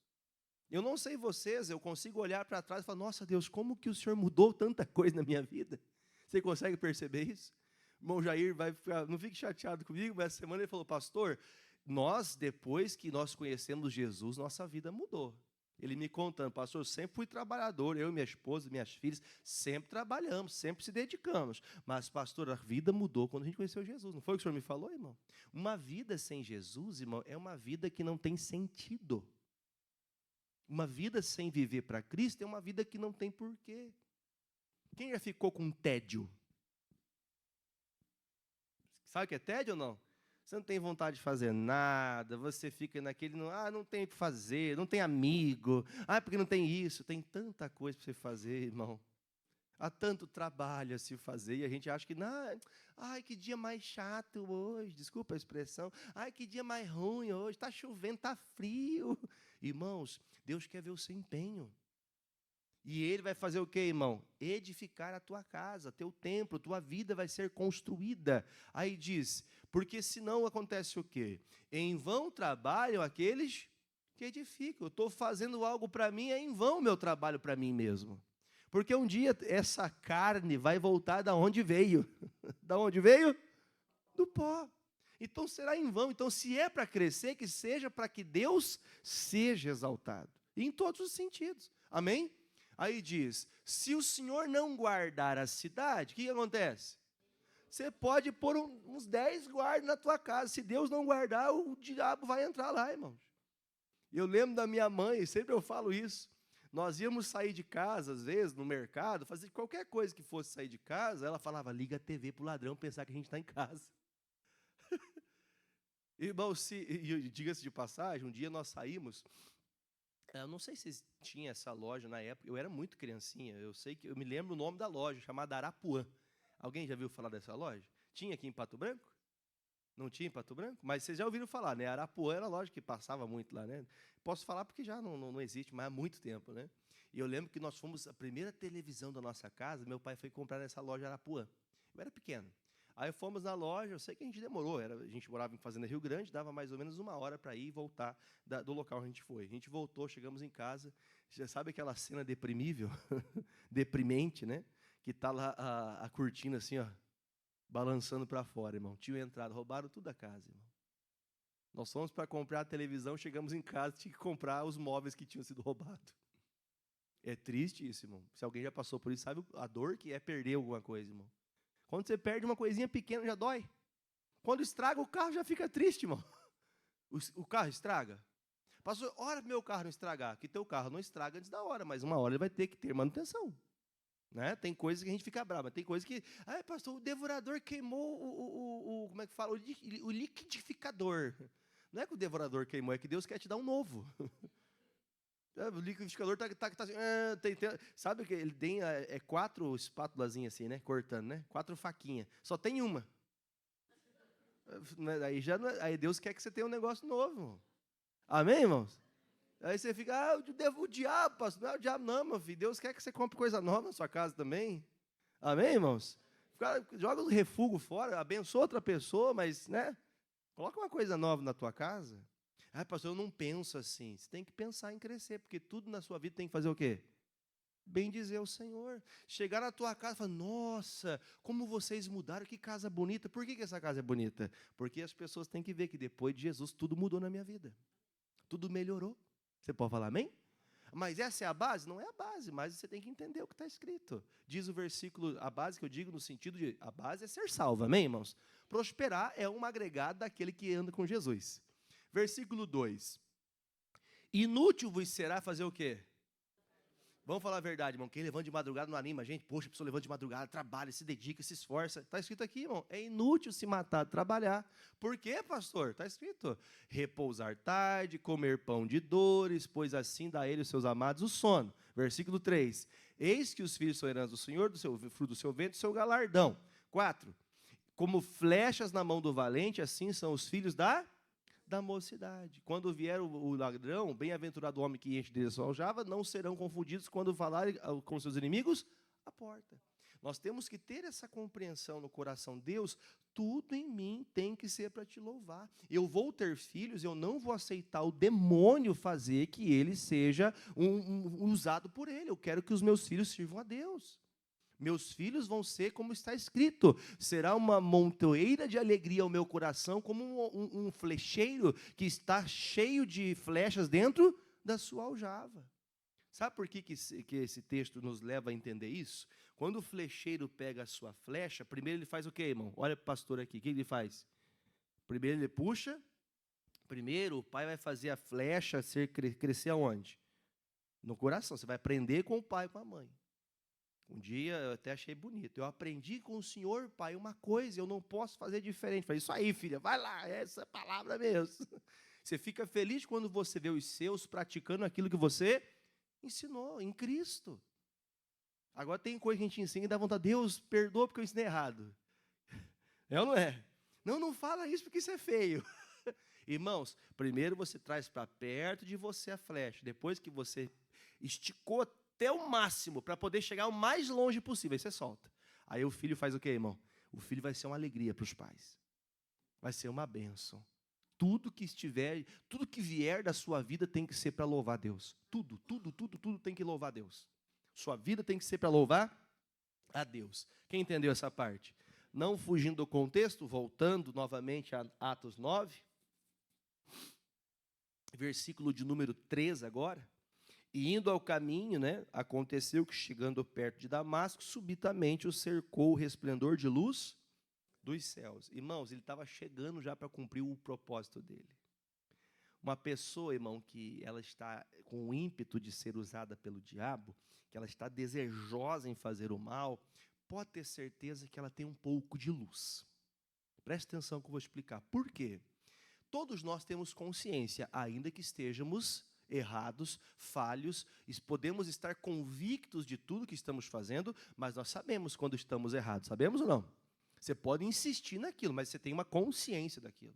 [SPEAKER 1] Eu não sei vocês, eu consigo olhar para trás e falar, nossa Deus, como que o Senhor mudou tanta coisa na minha vida? Você consegue perceber isso? O irmão Jair vai ficar, não fique chateado comigo, mas essa semana ele falou, pastor, depois que nós conhecemos Jesus, nossa vida mudou. Ele me contando, pastor, eu sempre fui trabalhador, eu e minha esposa, minhas filhas, sempre trabalhamos, sempre se dedicamos. Mas, pastor, a vida mudou quando a gente conheceu Jesus. Não foi o que o senhor me falou, irmão? Uma vida sem Jesus, irmão, é uma vida que não tem sentido. Uma vida sem viver para Cristo é uma vida que não tem porquê. Quem já ficou com tédio? Sabe o que é tédio ou não? Você não tem vontade de fazer nada, você fica naquele, não tem o que fazer, não tem amigo, porque não tem isso, tem tanta coisa para você fazer, irmão. Há tanto trabalho a se fazer, e a gente acha que, que dia mais chato hoje, desculpa a expressão, que dia mais ruim hoje, está chovendo, está frio. Irmãos, Deus quer ver o seu empenho. E Ele vai fazer o quê, irmão? Edificar a tua casa, teu templo, tua vida vai ser construída. Aí diz, porque senão acontece o quê? Em vão trabalham aqueles que edificam. Eu estou fazendo algo para mim, é em vão o meu trabalho para mim mesmo. Porque um dia essa carne vai voltar da onde veio. Da onde veio? Do pó. Então será em vão. Então se é para crescer, que seja para que Deus seja exaltado. em todos os sentidos. Amém? Aí diz, se o Senhor não guardar a cidade, o que acontece? Você pode pôr uns 10 guardas na tua casa. Se Deus não guardar, o diabo vai entrar lá, irmãos. Eu lembro da minha mãe, sempre eu falo isso. Nós íamos sair de casa, às vezes, no mercado, fazer qualquer coisa que fosse sair de casa, ela falava, liga a TV para o ladrão pensar que a gente está em casa. Irmão, diga-se de passagem, um dia nós saímos, eu não sei se tinha essa loja na época, eu era muito criancinha, eu me lembro o nome da loja, chamada Arapuã. Alguém já viu falar dessa loja? Tinha aqui em Pato Branco? Não tinha em Pato Branco? Mas vocês já ouviram falar, né? Arapuã era a loja que passava muito lá, né? Posso falar porque já não existe mais há muito tempo, né? E eu lembro que nós fomos, a primeira televisão da nossa casa, meu pai foi comprar nessa loja Arapuã. Eu era pequeno. Aí fomos na loja, eu sei que a gente demorou, a gente morava em Fazenda Rio Grande, dava mais ou menos 1 hora para ir e voltar do local onde a gente foi. A gente voltou, chegamos em casa, já sabe aquela cena deprimível, deprimente, né? Que está lá a cortina assim, ó, balançando para fora, irmão. Tinham entrado, roubaram tudo da casa, irmão. Nós fomos para comprar a televisão, chegamos em casa, tinha que comprar os móveis que tinham sido roubados. É triste isso, irmão. Se alguém já passou por isso, sabe a dor que é perder alguma coisa, irmão. Quando você perde uma coisinha pequena, já dói. Quando estraga o carro, já fica triste, irmão. O carro estraga. Pastor, ora meu carro não estragar. Que teu carro não estraga antes da hora, mas uma hora ele vai ter que ter manutenção. Né? Tem coisas que a gente fica bravo, mas tem coisas que... pastor, o devorador queimou como é que fala? O liquidificador. Não é que o devorador queimou, é que Deus quer te dar um novo. O liquidificador está assim, sabe que ele tem 4 espátulazinhas assim, né? Cortando, né? 4 faquinhas. Só tem uma. Aí Deus quer que você tenha um negócio novo. Amém, irmãos? Aí você fica, o diabo, pastor. Não é o diabo não, meu filho. Deus quer que você compre coisa nova na sua casa também. Amém, irmãos? Joga o refúgio fora, abençoa outra pessoa, mas, né? Coloca uma coisa nova na tua casa. Pastor, eu não penso assim. Você tem que pensar em crescer, porque tudo na sua vida tem que fazer o quê? Bendizer o Senhor. Chegar na tua casa e falar, nossa, como vocês mudaram, que casa bonita. Por que essa casa é bonita? Porque as pessoas têm que ver que depois de Jesus tudo mudou na minha vida. Tudo melhorou. Você pode falar amém? Mas essa é a base? Não é a base, mas você tem que entender o que está escrito. Diz o versículo, a base que eu digo no sentido de, a base é ser salvo, amém, irmãos? Prosperar é um agregado daquele que anda com Jesus. Versículo 2. Inútil vos será fazer o quê? Vamos falar a verdade, irmão. Quem levanta de madrugada não anima a gente. Poxa, a pessoa levanta de madrugada, trabalha, se dedica, se esforça. Está escrito aqui, irmão. É inútil se matar, trabalhar. Por quê, pastor? Está escrito. Repousar tarde, comer pão de dores, pois assim dá a ele os seus amados o sono. Versículo 3. Eis que os filhos são herança do Senhor, do seu fruto do seu ventre, do seu galardão. 4. Como flechas na mão do valente, assim são os filhos da mocidade. Quando vier o ladrão, bem-aventurado o homem que enche de sua aljava, não serão confundidos quando falarem com seus inimigos à porta. Nós temos que ter essa compreensão no coração. Deus, tudo em mim tem que ser para te louvar. Eu vou ter filhos, eu não vou aceitar o demônio fazer que ele seja usado por ele. Eu quero que os meus filhos sirvam a Deus. Meus filhos vão ser como está escrito. Será uma montoeira de alegria ao meu coração, como um flecheiro que está cheio de flechas dentro da sua aljava. Sabe por que esse texto nos leva a entender isso? Quando o flecheiro pega a sua flecha, primeiro ele faz o quê, irmão? Olha para o pastor aqui, o que ele faz? Primeiro ele puxa. Primeiro o pai vai fazer a flecha crescer aonde? No coração. Você vai aprender com o pai e com a mãe. Um dia eu até achei bonito. Eu aprendi com o Senhor, pai, uma coisa, eu não posso fazer diferente. Falei, isso aí, filha, vai lá, essa é a palavra mesmo. Você fica feliz quando você vê os seus praticando aquilo que você ensinou em Cristo. Agora tem coisa que a gente ensina e dá vontade, Deus, perdoa porque eu ensinei errado. É ou não é? Não fala isso porque isso é feio. Irmãos, primeiro você traz para perto de você a flecha, depois que você esticou até o máximo, para poder chegar o mais longe possível, aí você solta. Aí o filho faz o quê, irmão? O filho vai ser uma alegria para os pais. Vai ser uma bênção. Tudo que vier da sua vida tem que ser para louvar Deus. Tudo tem que louvar Deus. Sua vida tem que ser para louvar a Deus. Quem entendeu essa parte? Não fugindo do contexto, voltando novamente a Atos 9, versículo de número 3 agora. E indo ao caminho, né, aconteceu que, chegando perto de Damasco, subitamente o cercou o resplendor de luz dos céus. Irmãos, ele estava chegando já para cumprir o propósito dele. Uma pessoa, irmão, que ela está com o ímpeto de ser usada pelo diabo, que ela está desejosa em fazer o mal, pode ter certeza que ela tem um pouco de luz. Preste atenção que eu vou explicar. Por quê? Todos nós temos consciência, ainda que estejamos errados, falhos, podemos estar convictos de tudo que estamos fazendo, mas nós sabemos quando estamos errados, sabemos ou não? Você pode insistir naquilo, mas você tem uma consciência daquilo.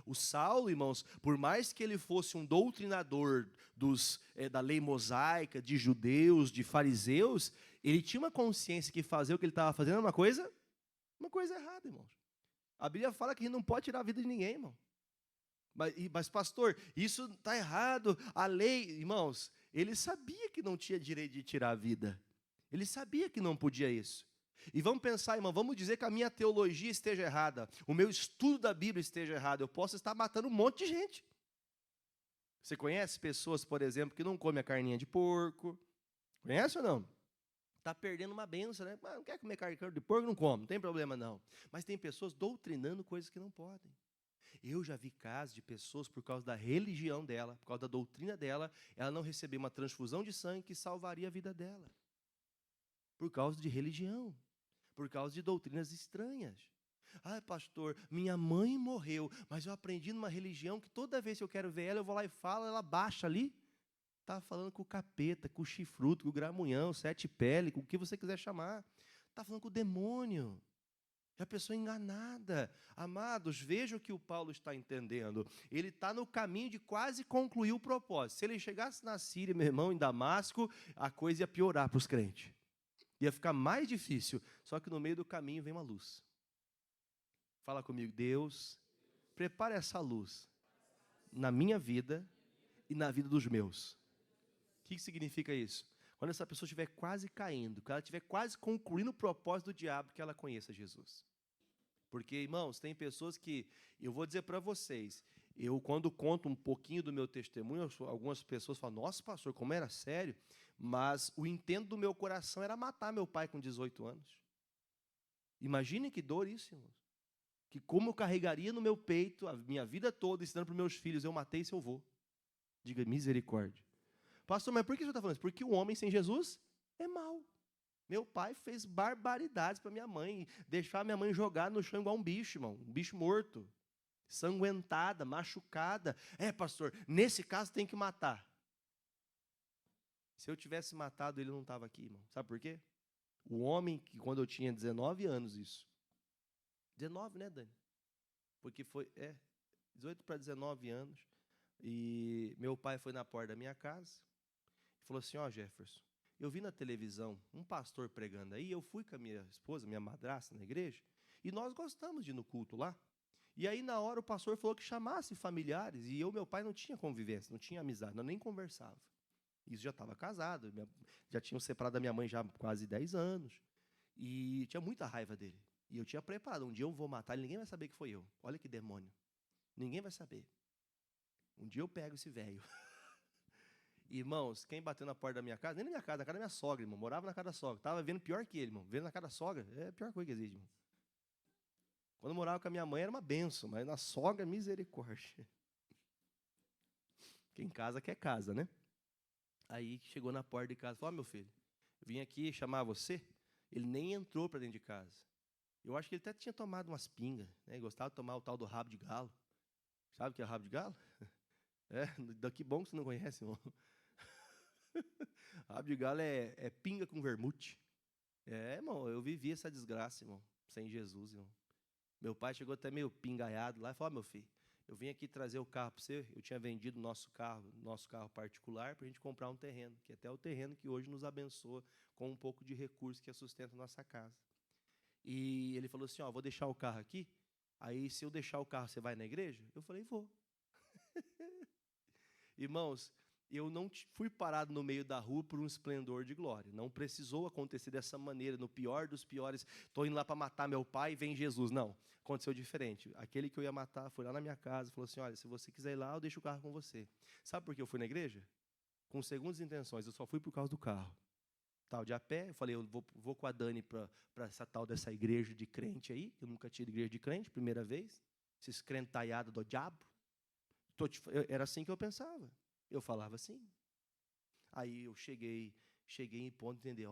[SPEAKER 1] O Saulo, irmãos, por mais que ele fosse um doutrinador da lei mosaica, de judeus, de fariseus, ele tinha uma consciência que fazer o que ele estava fazendo era uma coisa errada, irmãos. A Bíblia fala que a gente não pode tirar a vida de ninguém, irmão. Mas, pastor, isso está errado, a lei, irmãos, ele sabia que não tinha direito de tirar a vida. Ele sabia que não podia isso. E vamos pensar, irmão, vamos dizer que a minha teologia esteja errada, o meu estudo da Bíblia esteja errado, eu posso estar matando um monte de gente. Você conhece pessoas, por exemplo, que não comem a carninha de porco? Conhece ou não? Está perdendo uma benção, né? Não quer comer carne de porco? Não come, não tem problema não. Mas tem pessoas doutrinando coisas que não podem. Eu já vi casos de pessoas, por causa da religião dela, por causa da doutrina dela, ela não recebeu uma transfusão de sangue que salvaria a vida dela. Por causa de religião, por causa de doutrinas estranhas. Ah, pastor, minha mãe morreu, mas eu aprendi numa religião que toda vez que eu quero ver ela, eu vou lá e falo, ela baixa ali. Está falando com o capeta, com o chifruto, com o gramunhão, sete pele, com o que você quiser chamar. Está falando com o demônio. É a pessoa enganada. Amados, veja o que o Paulo está entendendo. Ele está no caminho de quase concluir o propósito. Se ele chegasse na Síria, meu irmão, em Damasco, a coisa ia piorar para os crentes. Ia ficar mais difícil. Só que no meio do caminho vem uma luz. Fala comigo, Deus, prepare essa luz na minha vida e na vida dos meus. O que significa isso? Quando essa pessoa estiver quase caindo, quando ela estiver quase concluindo o propósito do diabo, que ela conheça Jesus. Porque, irmãos, tem pessoas que, eu vou dizer para vocês, eu quando conto um pouquinho do meu testemunho, algumas pessoas falam, nossa, pastor, como era sério, mas o intento do meu coração era matar meu pai com 18 anos. Imaginem que dor isso, irmãos. Que como eu carregaria no meu peito a minha vida toda, ensinando para os meus filhos, eu matei seu avô. Diga, misericórdia. Pastor, mas por que você está falando isso? Porque o homem sem Jesus é mau. Meu pai fez barbaridades para minha mãe, deixar minha mãe jogada no chão igual um bicho, irmão, um bicho morto, sanguentada, machucada. É, pastor, nesse caso tem que matar. Se eu tivesse matado, ele não estava aqui, irmão. Sabe por quê? O homem que, quando eu tinha 19 anos, isso. 19, né, Dani? Porque foi, 18 para 19 anos. E meu pai foi na porta da minha casa e falou assim, ó, Jefferson, eu vi na televisão um pastor pregando aí, eu fui com a minha esposa, minha madrasta, na igreja, e nós gostamos de ir no culto lá. E aí, na hora, o pastor falou que chamasse familiares, e meu pai não tinha convivência, não tinha amizade, nós nem conversava. Isso já estava casado, já tinham separado da minha mãe já há quase 10 anos, e tinha muita raiva dele. E eu tinha preparado, um dia eu vou matar ele, ninguém vai saber que foi eu. Olha que demônio. Ninguém vai saber. Um dia eu pego esse velho. Irmãos, quem bateu na porta da minha casa, nem na minha casa, na casa da minha sogra, irmão. Morava na casa da sogra. Estava vendo pior que ele, irmão. Vendo na casa da sogra, é a pior coisa que existe, irmão. Quando eu morava com a minha mãe era uma benção, mas na sogra, misericórdia. Quem casa quer casa, né? Aí chegou na porta de casa, falou, meu filho, eu vim aqui chamar você. Ele nem entrou para dentro de casa. Eu acho que ele até tinha tomado umas pingas, né? Gostava de tomar o tal do rabo de galo. Sabe o que é rabo de galo? Que bom que você não conhece, irmão. Rabo de galo é pinga com vermute. Irmão, eu vivi essa desgraça, irmão, sem Jesus, irmão. Meu pai chegou até meio pingaiado lá e falou, meu filho, eu vim aqui trazer o carro para você, eu tinha vendido nosso carro particular, para a gente comprar um terreno, que é até o terreno que hoje nos abençoa com um pouco de recurso que sustenta a nossa casa. E ele falou assim, vou deixar o carro aqui, aí se eu deixar o carro, você vai na igreja? Eu falei, vou. Irmãos, eu não fui parado no meio da rua por um esplendor de glória. Não precisou acontecer dessa maneira, no pior dos piores, estou indo lá para matar meu pai e vem Jesus. Não, aconteceu diferente. Aquele que eu ia matar foi lá na minha casa, falou assim, olha, se você quiser ir lá, eu deixo o carro com você. Sabe por que eu fui na igreja? com segundas intenções, eu só fui por causa do carro. Tal de a pé, eu falei, eu vou com a Dani para essa tal dessa igreja de crente aí, eu nunca tinha igreja de crente, primeira vez, esses crentaiados do diabo. Era assim que eu pensava, eu falava assim. Aí eu cheguei em ponto de entender,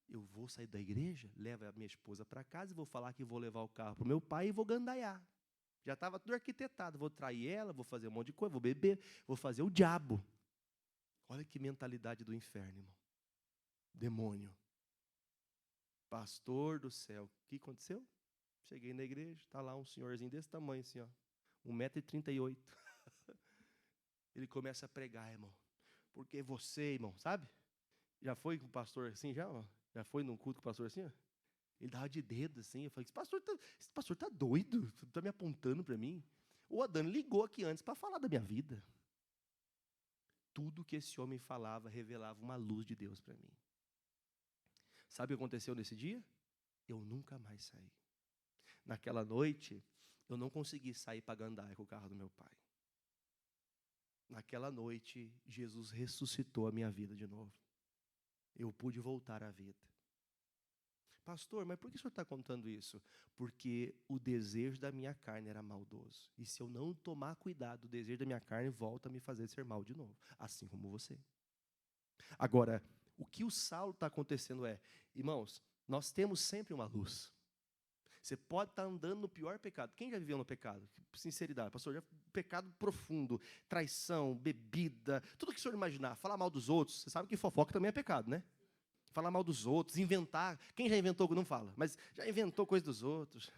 [SPEAKER 1] eu vou sair da igreja, levo a minha esposa para casa e vou falar que vou levar o carro para o meu pai e vou gandaiar. Já estava tudo arquitetado, vou trair ela, vou fazer um monte de coisa, vou beber, vou fazer o diabo. Olha que mentalidade do inferno, irmão. Demônio. Pastor do céu. O que aconteceu? Cheguei na igreja, está lá um senhorzinho desse tamanho, assim, 1,38 m. Ele começa a pregar, irmão. Porque você, irmão, sabe? Já foi com o pastor assim, já? Já foi num culto com o pastor assim? Ele dava de dedo assim. Eu falei, esse pastor tá doido? Está me apontando para mim? O Adano ligou aqui antes para falar da minha vida. Tudo que esse homem falava revelava uma luz de Deus para mim. Sabe o que aconteceu nesse dia? Eu nunca mais saí. Naquela noite, eu não consegui sair para Gandaia com o carro do meu pai. Naquela noite, Jesus ressuscitou a minha vida de novo. Eu pude voltar à vida. Pastor, mas por que o senhor está contando isso? Porque o desejo da minha carne era maldoso. E se eu não tomar cuidado, o desejo da minha carne volta a me fazer ser mal de novo. Assim como você. Agora, o que o Saulo está acontecendo irmãos, nós temos sempre uma luz. Você pode estar andando no pior pecado. Quem já viveu no pecado? Sinceridade, pastor, já pecado profundo, traição, bebida, tudo que o senhor imaginar, falar mal dos outros. Você sabe que fofoca também é pecado, né? Falar mal dos outros, inventar. Quem já inventou, não fala, mas já inventou coisa dos outros.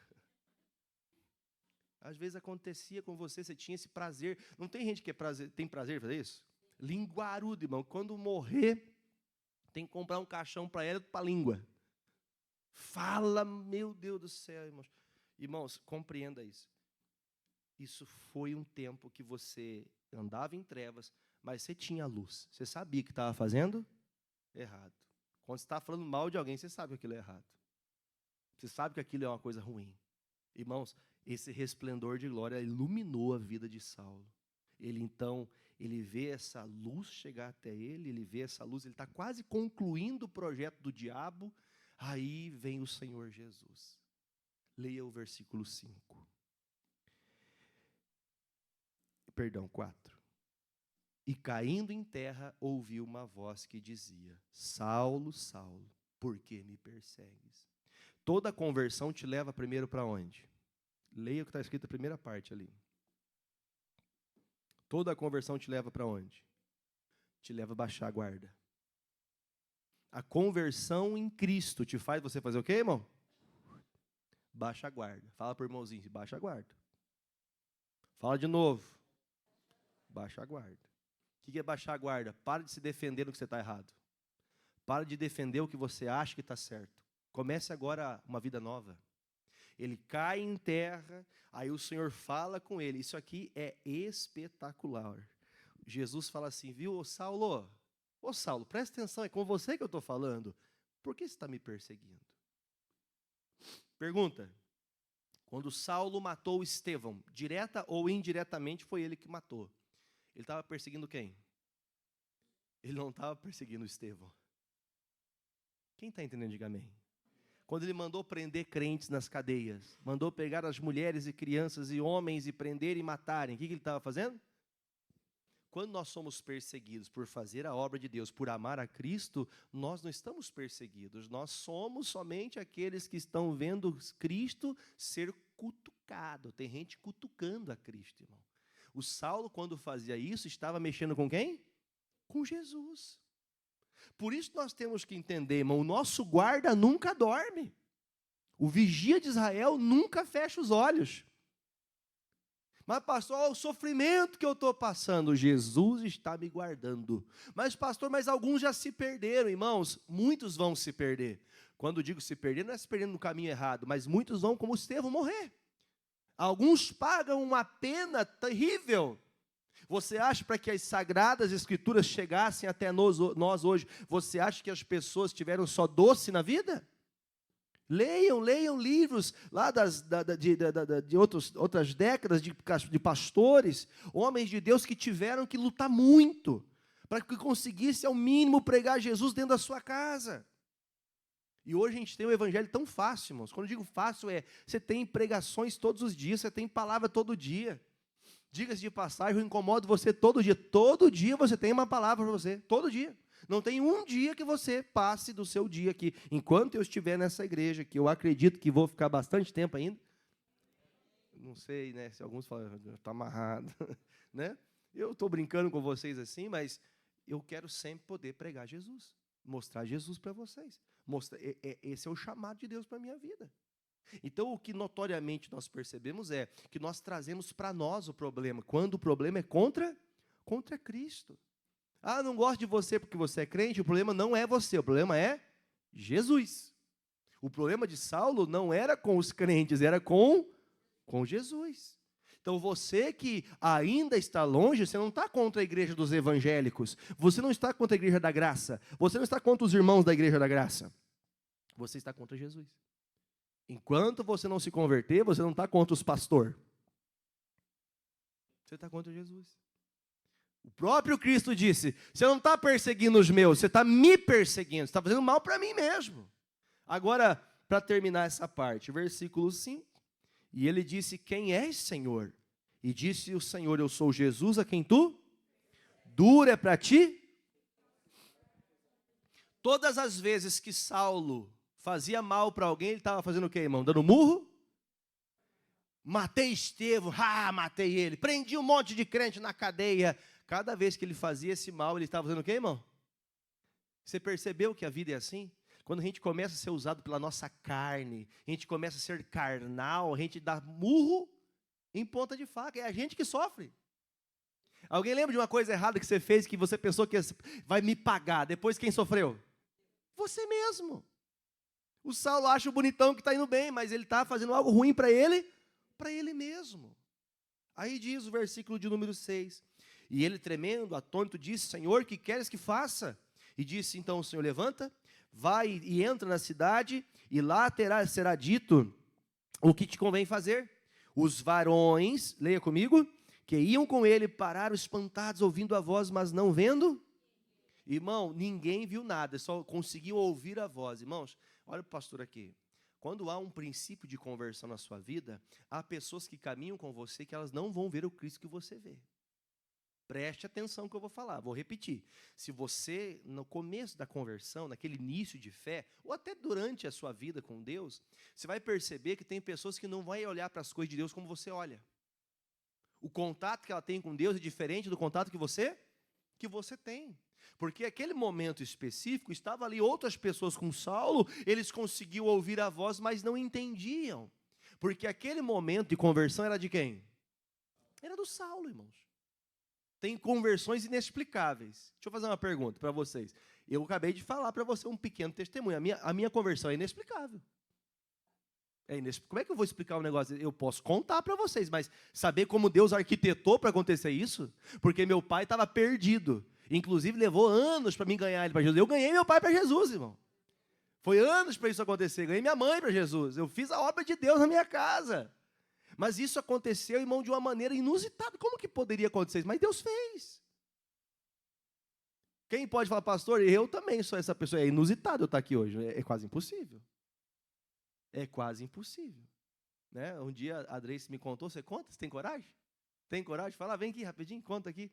[SPEAKER 1] Às vezes acontecia com você, você tinha esse prazer. Não tem gente que tem prazer em fazer isso? Linguarudo, irmão. Quando morrer, tem que comprar um caixão para ela e para a língua. Fala, meu Deus do céu, irmãos. Irmãos, compreenda isso. Isso foi um tempo que você andava em trevas, mas você tinha luz. Você sabia que estava fazendo errado. Quando você está falando mal de alguém, você sabe que aquilo é errado. Você sabe que aquilo é uma coisa ruim. Irmãos, esse resplendor de glória iluminou a vida de Saulo. Ele vê essa luz chegar até ele vê essa luz, ele está quase concluindo o projeto do diabo. Aí vem o Senhor Jesus. Leia o versículo 5. Perdão, 4. E caindo em terra, ouviu uma voz que dizia: Saulo, Saulo, por que me persegues? Toda conversão te leva primeiro para onde? Leia o que está escrito na primeira parte ali. Toda conversão te leva para onde? Te leva a baixar a guarda. A conversão em Cristo te faz você fazer o quê, irmão? Baixa a guarda. Fala para o irmãozinho, baixa a guarda. Fala de novo. Baixa a guarda. O que é baixar a guarda? Para de se defender no que você está errado. Para de defender o que você acha que está certo. Comece agora uma vida nova. Ele cai em terra, aí o Senhor fala com ele. Isso aqui é espetacular. Jesus fala assim, viu, ô Saulo, presta atenção, é com você que eu estou falando. Por que você está me perseguindo? Pergunta. Quando Saulo matou Estevão, direta ou indiretamente foi ele que matou. Ele estava perseguindo quem? Ele não estava perseguindo Estevão. Quem está entendendo, diga amém. Quando ele mandou prender crentes nas cadeias, mandou pegar as mulheres e crianças e homens e prender e matarem, o que ele estava fazendo? Quando nós somos perseguidos por fazer a obra de Deus, por amar a Cristo, nós não estamos perseguidos, nós somos somente aqueles que estão vendo Cristo ser cutucado. Tem gente cutucando a Cristo, irmão. O Saulo, quando fazia isso, estava mexendo com quem? Com Jesus. Por isso nós temos que entender, irmão, o nosso guarda nunca dorme. O vigia de Israel nunca fecha os olhos. Mas, pastor, olha o sofrimento que eu estou passando. Jesus está me guardando. Mas, pastor, alguns já se perderam, irmãos. Muitos vão se perder. Quando digo se perder, não é se perdendo no caminho errado, mas muitos vão, como Estevão, morrer. Alguns pagam uma pena terrível. Você acha, para que as sagradas escrituras chegassem até nós hoje, você acha que as pessoas tiveram só doce na vida? Leiam livros lá de outras décadas de pastores, homens de Deus que tiveram que lutar muito para que conseguisse, ao mínimo, pregar Jesus dentro da sua casa. E hoje a gente tem um evangelho tão fácil, irmãos. Quando eu digo fácil, você tem pregações todos os dias, você tem palavra todo dia. Diga-se de passagem, eu incomodo você todo dia. Todo dia você tem uma palavra para você, todo dia. Não tem um dia que você passe do seu dia aqui. Enquanto eu estiver nessa igreja, que eu acredito que vou ficar bastante tempo ainda. Não sei, né, se alguns falam, está amarrado. Né? Eu estou brincando com vocês assim, mas eu quero sempre poder pregar Jesus. Mostrar Jesus para vocês. Esse é o chamado de Deus para a minha vida. Então, o que notoriamente nós percebemos é que nós trazemos para nós o problema, quando o problema é contra Cristo. Ah, não gosto de você porque você é crente, o problema não é você, o problema é Jesus. O problema de Saulo não era com os crentes, era com Jesus. Então, você que ainda está longe, você não está contra a igreja dos evangélicos, você não está contra a igreja da graça, você não está contra os irmãos da igreja da graça, você está contra Jesus. Enquanto você não se converter, você não está contra os pastores. Você está contra Jesus. O próprio Cristo disse, você não está perseguindo os meus, você está me perseguindo, você está fazendo mal para mim mesmo. Agora, para terminar essa parte, versículo 5. E ele disse, quem és, Senhor? E disse o Senhor, eu sou Jesus a quem tu? Duro é para ti? Todas as vezes que Saulo fazia mal para alguém, ele estava fazendo o quê, irmão? Dando murro? Matei Estevão, matei ele. Prendi um monte de crente na cadeia. Cada vez que ele fazia esse mal, ele estava fazendo o quê, irmão? Você percebeu que a vida é assim? Quando a gente começa a ser usado pela nossa carne, a gente começa a ser carnal, a gente dá murro em ponta de faca. É a gente que sofre. Alguém lembra de uma coisa errada que você fez, que você pensou que vai me pagar? Depois quem sofreu? Você mesmo. O Saulo acha o bonitão que está indo bem, mas ele está fazendo algo ruim para ele mesmo. Aí diz o versículo de número 6. E ele, tremendo, atônito, disse, Senhor, que queres que faça? E disse, então o Senhor, levanta, vai e entra na cidade, e lá será dito o que te convém fazer. Os varões, leia comigo, que iam com ele, pararam espantados, ouvindo a voz, mas não vendo. Irmão, ninguém viu nada, só conseguiu ouvir a voz. Irmãos, olha o pastor aqui. Quando há um princípio de conversão na sua vida, há pessoas que caminham com você que elas não vão ver o Cristo que você vê. Preste atenção no que eu vou falar, vou repetir. Se você, no começo da conversão, naquele início de fé, ou até durante a sua vida com Deus, você vai perceber que tem pessoas que não vão olhar para as coisas de Deus como você olha. O contato que ela tem com Deus é diferente do contato que você tem. Porque aquele momento específico, estava ali outras pessoas com Saulo, eles conseguiam ouvir a voz, mas não entendiam. Porque aquele momento de conversão era de quem? Era do Saulo, irmãos. Tem conversões inexplicáveis. Deixa eu fazer uma pergunta para vocês. Eu acabei de falar para você um pequeno testemunho. A minha conversão é inexplicável. Como é que eu vou explicar um negócio? Eu posso contar para vocês, mas saber como Deus arquitetou para acontecer isso? Porque meu pai estava perdido. Inclusive, levou anos para mim ganhar ele para Jesus. Eu ganhei meu pai para Jesus, irmão. Foi anos para isso acontecer. Ganhei minha mãe para Jesus. Eu fiz a obra de Deus na minha casa. Mas isso aconteceu, irmão, de uma maneira inusitada. Como que poderia acontecer isso? Mas Deus fez. Quem pode falar, pastor, eu também sou essa pessoa. É inusitado eu estar aqui hoje. É quase impossível. É quase impossível. Né? Um dia a Adrice me contou, você conta? Você tem coragem? Tem coragem? Fala, vem aqui rapidinho, conta aqui.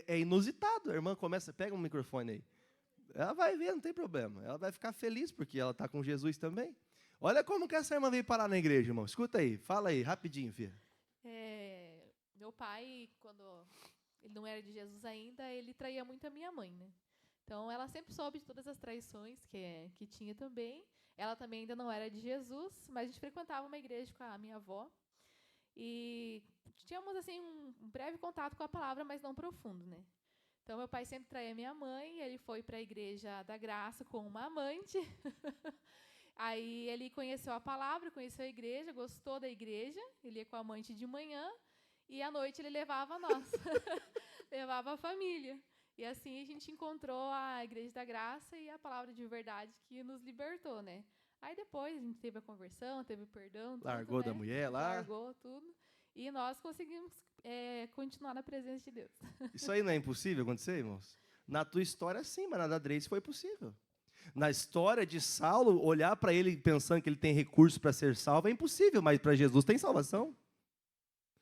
[SPEAKER 1] É inusitado. A irmã começa, pega um microfone aí. Ela vai ver, não tem problema. Ela vai ficar feliz, porque ela está com Jesus também. Olha como que essa irmã veio parar na igreja, irmão. Escuta aí, fala aí, rapidinho, filha.
[SPEAKER 2] Meu pai, quando ele não era de Jesus ainda, ele traía muito a minha mãe, né? Então, ela sempre soube de todas as traições que tinha também. Ela também ainda não era de Jesus, mas a gente frequentava uma igreja com a minha avó. E tínhamos, assim, um breve contato com a palavra, mas não profundo, né? Então, meu pai sempre traía minha mãe, ele foi para a igreja da graça com uma amante. Aí ele conheceu a palavra, conheceu a igreja, gostou da igreja, ele ia com a amante de manhã, e à noite ele levava nós, levava a família. E assim a gente encontrou a Igreja da Graça e a palavra de verdade que nos libertou, né? Aí depois a gente teve a conversão, teve o perdão, tudo,
[SPEAKER 1] Largou, né, da mulher lá.
[SPEAKER 2] Largou tudo. E nós conseguimos continuar na presença de Deus.
[SPEAKER 1] Isso aí não é impossível acontecer, irmãos? Na tua história, sim, mas na da Grace foi possível. Na história de Saulo, olhar para ele pensando que ele tem recurso para ser salvo é impossível, mas para Jesus tem salvação.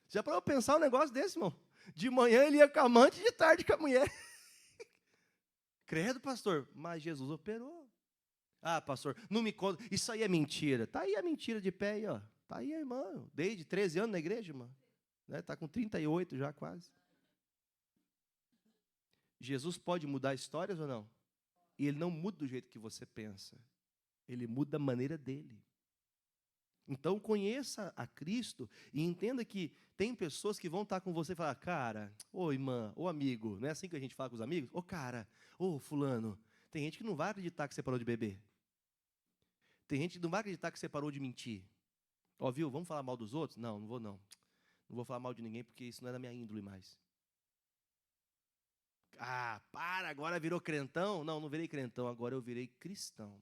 [SPEAKER 1] Já para eu pensar um negócio desse, irmão? De manhã ele ia com a amante, de tarde com a mulher. Credo, pastor, mas Jesus operou. Ah, pastor, não me conta, isso aí é mentira. Está aí a mentira de pé, aí, ó. Está aí a irmã, desde 13 anos na igreja, irmã. Está com 38 já quase. Jesus pode mudar histórias ou não? E ele não muda do jeito que você pensa. Ele muda a maneira dele. Então conheça a Cristo e entenda que tem pessoas que vão estar com você e falar, cara, ô irmã, ô amigo, não é assim que a gente fala com os amigos? Ô cara, ô fulano, tem gente que não vai acreditar que você parou de beber. Tem gente que não vai acreditar que você parou de mentir. Ó, viu, vamos falar mal dos outros? Não, não vou não. Não vou falar mal de ninguém porque isso não é da minha índole mais. Ah, para, agora virou crentão? Não, não virei crentão, agora eu virei cristão.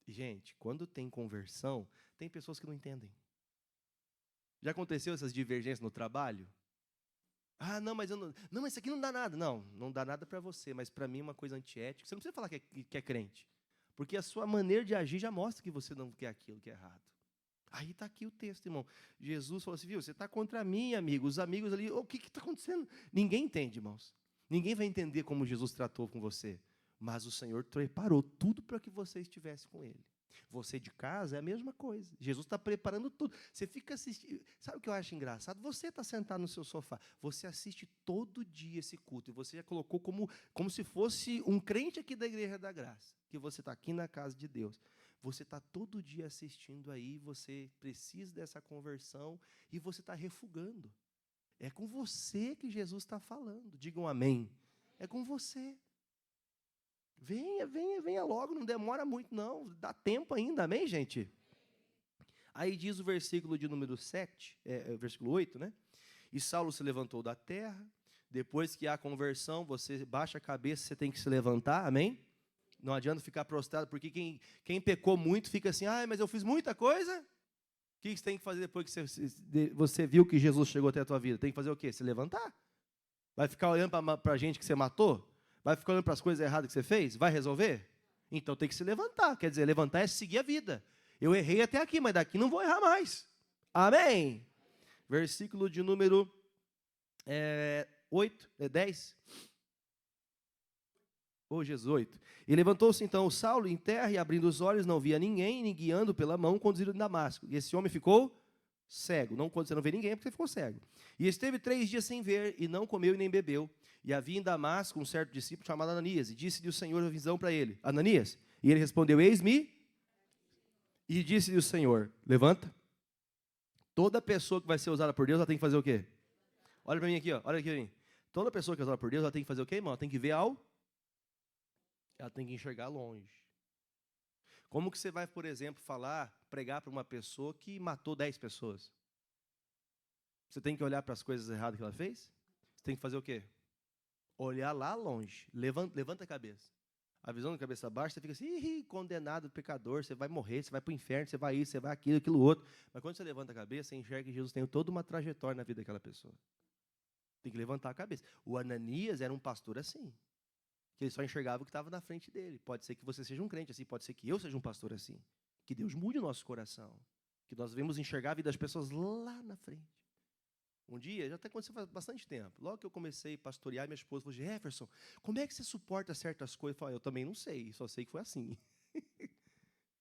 [SPEAKER 1] Gente, quando tem conversão, tem pessoas que não entendem. Já aconteceu essas divergências no trabalho? Ah, não, mas eu não. Não, mas isso aqui não dá nada. Não, não dá nada para você, mas para mim é uma coisa antiética. Você não precisa falar que é crente. Porque a sua maneira de agir já mostra que você não quer aquilo que é errado. Aí está aqui o texto, irmão. Jesus falou assim, viu, você está contra mim, amigo. Os amigos ali, o que está acontecendo? Ninguém entende, irmãos. Ninguém vai entender como Jesus tratou com você. Mas o Senhor preparou tudo para que você estivesse com Ele. Você de casa é a mesma coisa. Jesus está preparando tudo. Você fica assistindo. Sabe o que eu acho engraçado? Você está sentado no seu sofá. Você assiste todo dia esse culto. E você já colocou como se fosse um crente aqui da Igreja da Graça. Que você está aqui na casa de Deus. Você está todo dia assistindo aí. Você precisa dessa conversão. E você está refugando. É com você que Jesus está falando. Digam amém. É com você. Venha, venha, venha logo, não demora muito não, dá tempo ainda, amém, gente? Aí diz o versículo de número 7, versículo 8, né? E Saulo se levantou da terra, depois que há conversão, você baixa a cabeça, você tem que se levantar, amém? Não adianta ficar prostrado, porque quem pecou muito fica assim, mas eu fiz muita coisa. O que você tem que fazer depois que você viu que Jesus chegou até a tua vida? Tem que fazer o quê? Se levantar. Vai ficar olhando para a gente que você matou? Vai ficar olhando para as coisas erradas que você fez? Vai resolver? Então tem que se levantar. Quer dizer, levantar é seguir a vida. Eu errei até aqui, mas daqui não vou errar mais. Amém? Versículo de número 10. Jesus, 8. E levantou-se então o Saulo em terra e abrindo os olhos não via ninguém, nem guiando pela mão conduzido de Damasco. E esse homem ficou cego. Não, quando você não vê ninguém, é porque você ficou cego. E esteve 3 dias sem ver, e não comeu e nem bebeu. E havia em Damasco um certo discípulo chamado Ananias, e disse-lhe o Senhor a visão para ele, Ananias. E ele respondeu, eis-me. E disse-lhe o Senhor, levanta. Toda pessoa que vai ser usada por Deus, ela tem que fazer o quê? Olha para mim aqui, ó. Olha aqui para mim. Toda pessoa que é usada por Deus, ela tem que fazer o quê, irmão? Ela tem que ver ela tem que enxergar longe. Como que você vai, por exemplo, pregar para uma pessoa que matou 10 pessoas? Você tem que olhar para as coisas erradas que ela fez? Você tem que fazer o quê? Olhar lá longe. Levanta a cabeça. A visão da cabeça baixa, você fica assim, condenado, pecador, você vai morrer, você vai para o inferno, você vai isso, você vai aquilo outro. Mas quando você levanta a cabeça, você enxerga que Jesus tem toda uma trajetória na vida daquela pessoa. Tem que levantar a cabeça. O Ananias era um pastor assim, que ele só enxergava o que estava na frente dele. Pode ser que você seja um crente assim, pode ser que eu seja um pastor assim. Que Deus mude o nosso coração. Que nós devemos enxergar a vida das pessoas lá na frente. Um dia, já até aconteceu faz bastante tempo, logo que eu comecei a pastorear, minha esposa falou, Jefferson, como é que você suporta certas coisas? Eu falei, eu também não sei, só sei que foi assim.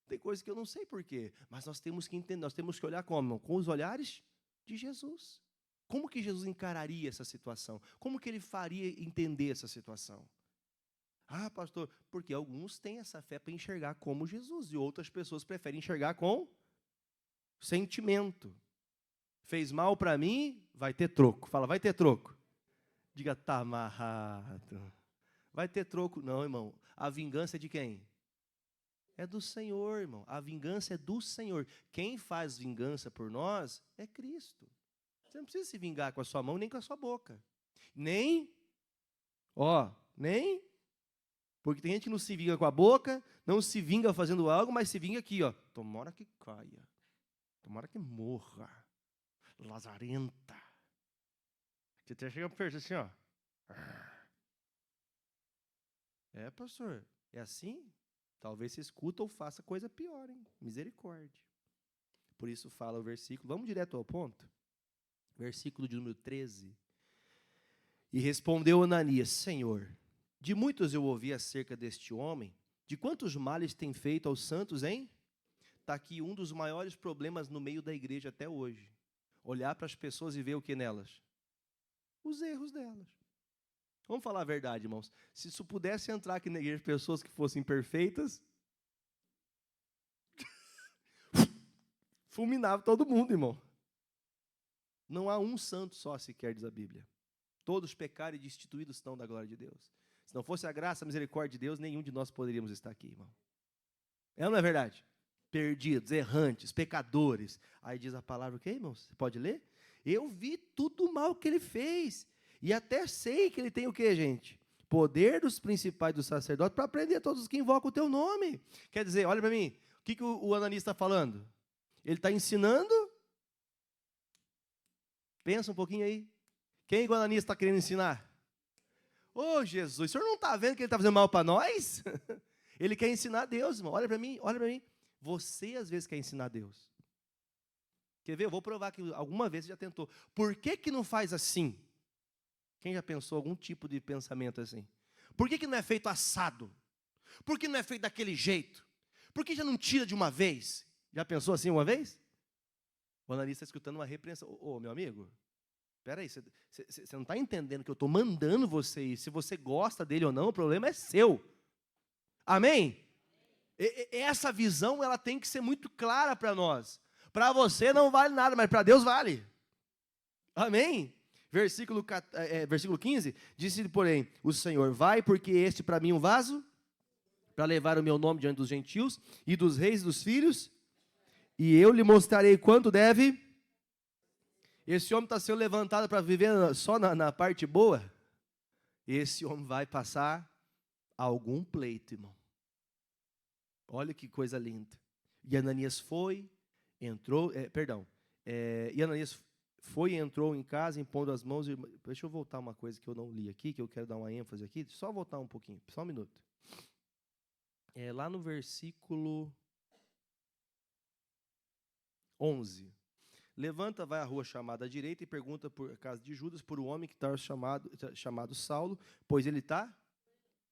[SPEAKER 1] Tem coisas que eu não sei por quê, mas nós temos que entender, nós temos que olhar como? Com os olhares de Jesus. Como que Jesus encararia essa situação? Como que ele faria entender essa situação? Ah, pastor, porque alguns têm essa fé para enxergar como Jesus, e outras pessoas preferem enxergar com sentimento. Fez mal para mim, vai ter troco. Fala, vai ter troco. Diga, tá amarrado. Vai ter troco. Não, irmão. A vingança é de quem? É do Senhor, irmão. A vingança é do Senhor. Quem faz vingança por nós é Cristo. Você não precisa se vingar com a sua mão nem com a sua boca. Nem. Porque tem gente que não se vinga com a boca, não se vinga fazendo algo, mas se vinga aqui, ó. Tomara que caia. Tomara que morra. Lazarenta. Você até chega perto assim, ó. É, pastor, é assim? Talvez você escuta ou faça coisa pior, hein? Misericórdia. Por isso fala o versículo. Vamos direto ao ponto. Versículo de número 13. E respondeu Ananias: Senhor, de muitos eu ouvi acerca deste homem, de quantos males tem feito aos santos, hein? Está aqui um dos maiores problemas no meio da igreja até hoje. Olhar para as pessoas e ver o que nelas? Os erros delas. Vamos falar a verdade, irmãos. Se isso pudesse entrar aqui na igreja pessoas que fossem perfeitas, fulminava todo mundo, irmão. Não há um santo só, sequer, diz a Bíblia. Todos pecaram e destituídos estão da glória de Deus. Se não fosse a graça, a misericórdia de Deus, nenhum de nós poderíamos estar aqui, irmão. É ou não é verdade? Perdidos, errantes, pecadores. Aí diz a palavra o quê, irmãos? Você pode ler? Eu vi tudo o mal que ele fez. E até sei que ele tem o quê, gente? Poder dos principais dos sacerdotes para prender todos os que invocam o teu nome. Quer dizer, olha para mim, o que o Ananias está falando? Ele está ensinando? Pensa um pouquinho aí. Quem o Ananias está querendo ensinar? Ô, Jesus, o senhor não está vendo que ele está fazendo mal para nós? Ele quer ensinar a Deus, irmão. Olha para mim, olha para mim. Você, às vezes, quer ensinar a Deus. Quer ver? Eu vou provar que alguma vez você já tentou. Por que não faz assim? Quem já pensou algum tipo de pensamento assim? Por que não é feito assado? Por que não é feito daquele jeito? Por que já não tira de uma vez? Já pensou assim uma vez? O analista está escutando uma repreensão. Ô, meu amigo, espera aí, você não está entendendo que eu estou mandando você ir. Se você gosta dele ou não, o problema é seu. Amém? Essa visão ela tem que ser muito clara para nós. Para você não vale nada, mas para Deus vale. Amém? Versículo 15, disse-lhe, porém, o Senhor, vai, porque este para mim um vaso, para levar o meu nome diante dos gentios, e dos reis e dos filhos, e eu lhe mostrarei quanto deve. Esse homem está sendo levantado para viver só na parte boa. Esse homem vai passar algum pleito, irmão. Olha que coisa linda. E Ananias foi, entrou, e Ananias foi e entrou em casa, impondo as mãos. Deixa eu voltar uma coisa que eu não li aqui, que eu quero dar uma ênfase aqui. Só voltar um pouquinho, só um minuto. Lá no versículo 11. Levanta, vai à rua chamada à direita e pergunta por a casa de Judas, por um homem que está chamado Saulo, pois ele está...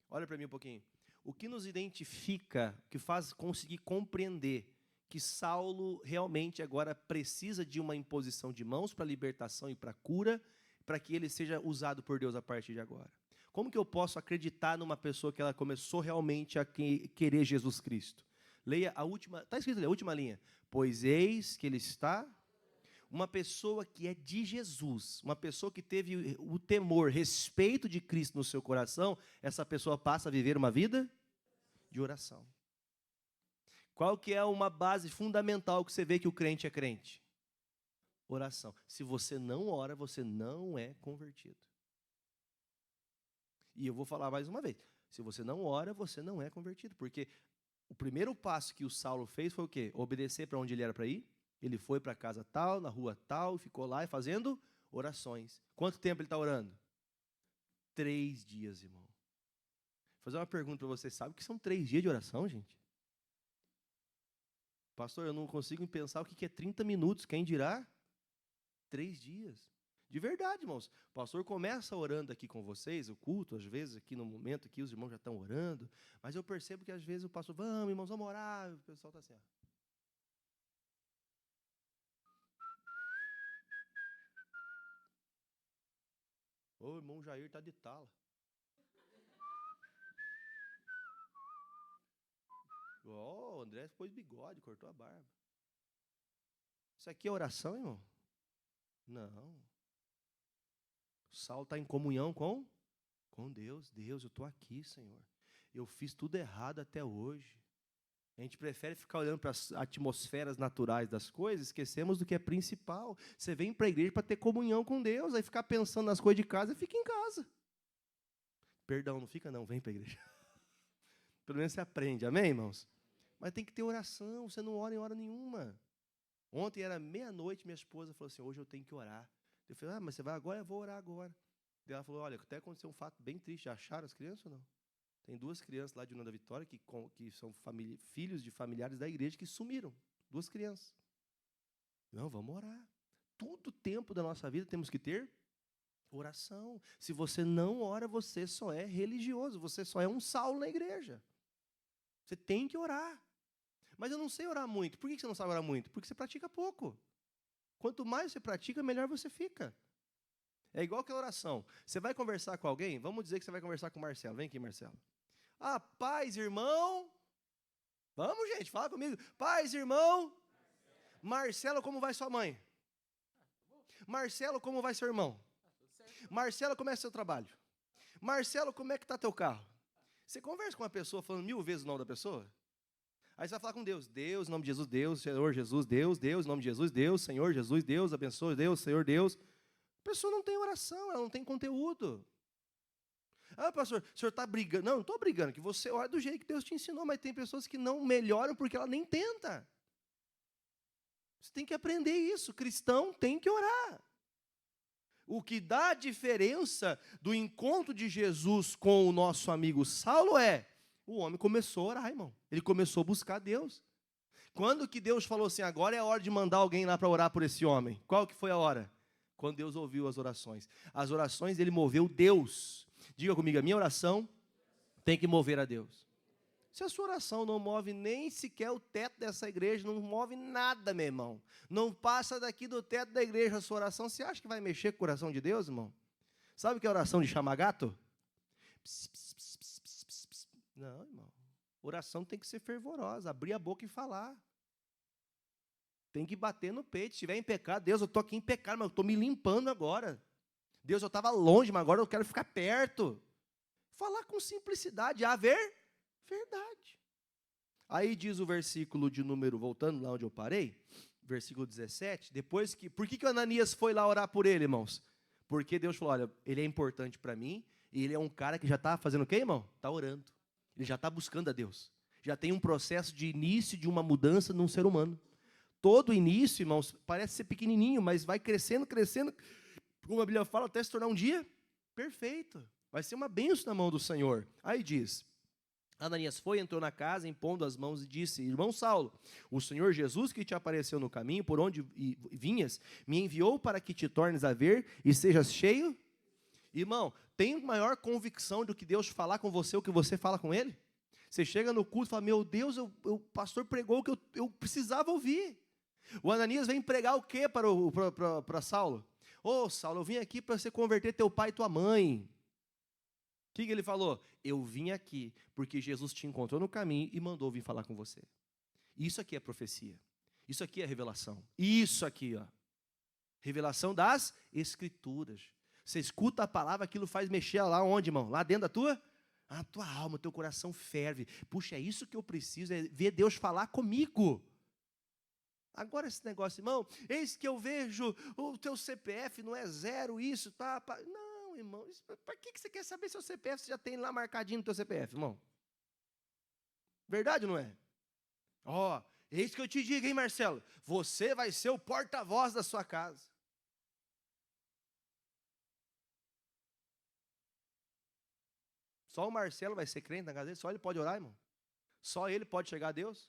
[SPEAKER 1] Olha para mim um pouquinho. O que nos identifica, que faz conseguir compreender que Saulo realmente agora precisa de uma imposição de mãos para libertação e para cura, para que ele seja usado por Deus a partir de agora. Como que eu posso acreditar numa pessoa que ela começou realmente a querer Jesus Cristo? Leia a última, está escrito ali, a última linha. Pois eis que ele está... Uma pessoa que é de Jesus, uma pessoa que teve o temor, respeito de Cristo no seu coração, essa pessoa passa a viver uma vida de oração. Qual que é uma base fundamental que você vê que o crente é crente? Oração. Se você não ora, você não é convertido. E eu vou falar mais uma vez. Se você não ora, você não é convertido. Porque o primeiro passo que o Saulo fez foi o quê? Obedecer para onde ele era para ir. Ele foi para a casa tal, na rua tal, ficou lá fazendo orações. Quanto tempo ele está orando? 3 dias, irmão. Vou fazer uma pergunta para você. Sabe o que são 3 dias de oração, gente? Pastor, eu não consigo pensar o que é 30 minutos. Quem dirá? 3 dias. De verdade, irmãos. O pastor começa orando aqui com vocês, o culto, às vezes, aqui no momento que os irmãos já estão orando. Mas eu percebo que, às vezes, o pastor, vamos, irmãos, vamos orar. O pessoal está assim, ó. Ô, irmão Jair está de tala. Ó, o André pôs bigode, cortou a barba. Isso aqui é oração, irmão? Não. O Saulo está em comunhão com Deus. Deus, eu estou aqui, Senhor. Eu fiz tudo errado até hoje. A gente prefere ficar olhando para as atmosferas naturais das coisas, esquecemos do que é principal. Você vem para a igreja para ter comunhão com Deus, aí ficar pensando nas coisas de casa, fica em casa. Perdão, não fica não, vem para a igreja. Pelo menos você aprende, amém, irmãos? Mas tem que ter oração, você não ora em hora nenhuma. Ontem era meia-noite, minha esposa falou assim, hoje eu tenho que orar. Eu falei, mas você vai agora? Eu vou orar agora. Daí ela falou, olha, até aconteceu um fato bem triste, já acharam as crianças ou não? Tem 2 crianças lá de União da Vitória que são filhos de familiares da igreja que sumiram. 2 crianças. Não, vamos orar. Todo tempo da nossa vida temos que ter oração. Se você não ora, você só é religioso. Você só é um Saulo na igreja. Você tem que orar. Mas eu não sei orar muito. Por que você não sabe orar muito? Porque você pratica pouco. Quanto mais você pratica, melhor você fica. É igual que a oração. Você vai conversar com alguém, vamos dizer que você vai conversar com o Marcelo. Vem aqui, Marcelo. Ah, paz, irmão. Vamos, gente, fala comigo. Paz, irmão. Marcelo, como vai sua mãe? Marcelo, como vai seu irmão? Marcelo, como é seu trabalho? Marcelo, como é que está teu carro? Você conversa com uma pessoa falando 1000 vezes o nome da pessoa? Aí você vai falar com Deus. Deus, em nome de Jesus, Deus, Senhor Jesus, Deus, Deus, em nome de Jesus, Deus, Senhor Jesus, Deus, abençoe, Deus, Senhor, Deus. A pessoa não tem oração, ela não tem conteúdo. Ah, pastor, o senhor está brigando. Não, não estou brigando, que você ora do jeito que Deus te ensinou, mas tem pessoas que não melhoram porque ela nem tenta. Você tem que aprender isso. Cristão tem que orar. O que dá a diferença do encontro de Jesus com o nosso amigo Saulo é, o homem começou a orar, irmão. Ele começou a buscar Deus. Quando que Deus falou assim, agora é a hora de mandar alguém lá para orar por esse homem? Qual que foi a hora? Quando Deus ouviu as orações. As orações, ele moveu Deus. Diga comigo, a minha oração tem que mover a Deus. Se a sua oração não move nem sequer o teto dessa igreja, não move nada, meu irmão. Não passa daqui do teto da igreja a sua oração. Você acha que vai mexer com o coração de Deus, irmão? Sabe o que é oração de chamar gato? Pss, pss, pss, pss, pss, pss, pss. Não, irmão. Oração tem que ser fervorosa, abrir a boca e falar. Tem que bater no peito. Se estiver em pecado, Deus, eu estou aqui em pecado, mas eu estou me limpando agora. Deus, eu estava longe, mas agora eu quero ficar perto. Falar com simplicidade, verdade. Aí diz o versículo de número, voltando lá onde eu parei, versículo 17, por que o Ananias foi lá orar por ele, irmãos? Porque Deus falou, olha, ele é importante para mim, e ele é um cara que já está fazendo o quê, irmão? Está orando. Ele já está buscando a Deus. Já tem um processo de início de uma mudança num ser humano. Todo início, irmãos, parece ser pequenininho, mas vai crescendo, como a Bíblia fala, até se tornar um dia perfeito. Vai ser uma bênção na mão do Senhor. Aí diz, Ananias foi, entrou na casa, impondo as mãos e disse, irmão Saulo, o Senhor Jesus que te apareceu no caminho, por onde vinhas, me enviou para que te tornes a ver e sejas cheio. Irmão, tem maior convicção do que Deus falar com você, o que você fala com Ele? Você chega no culto e fala, meu Deus, o pastor pregou o que eu precisava ouvir. O Ananias vem pregar o quê para Saulo? Ô, Saulo, eu vim aqui para você converter teu pai e tua mãe. O que ele falou? Eu vim aqui porque Jesus te encontrou no caminho e mandou vir falar com você. Isso aqui é profecia. Isso aqui é revelação. Isso aqui, ó. Revelação das Escrituras. Você escuta a palavra, aquilo faz mexer lá onde, irmão? Lá dentro da tua alma, teu coração ferve. Puxa, é isso que eu preciso, é ver Deus falar comigo. Agora esse negócio, irmão, eis que eu vejo o teu CPF não é 0, isso, tá? Não, irmão, para que você quer saber seu CPF? Você já tem lá marcadinho no teu CPF, irmão. Verdade ou não é? Eis que eu te digo, hein, Marcelo? Você vai ser o porta-voz da sua casa. Só o Marcelo vai ser crente na casa dele? Só ele pode orar, irmão? Só ele pode chegar a Deus?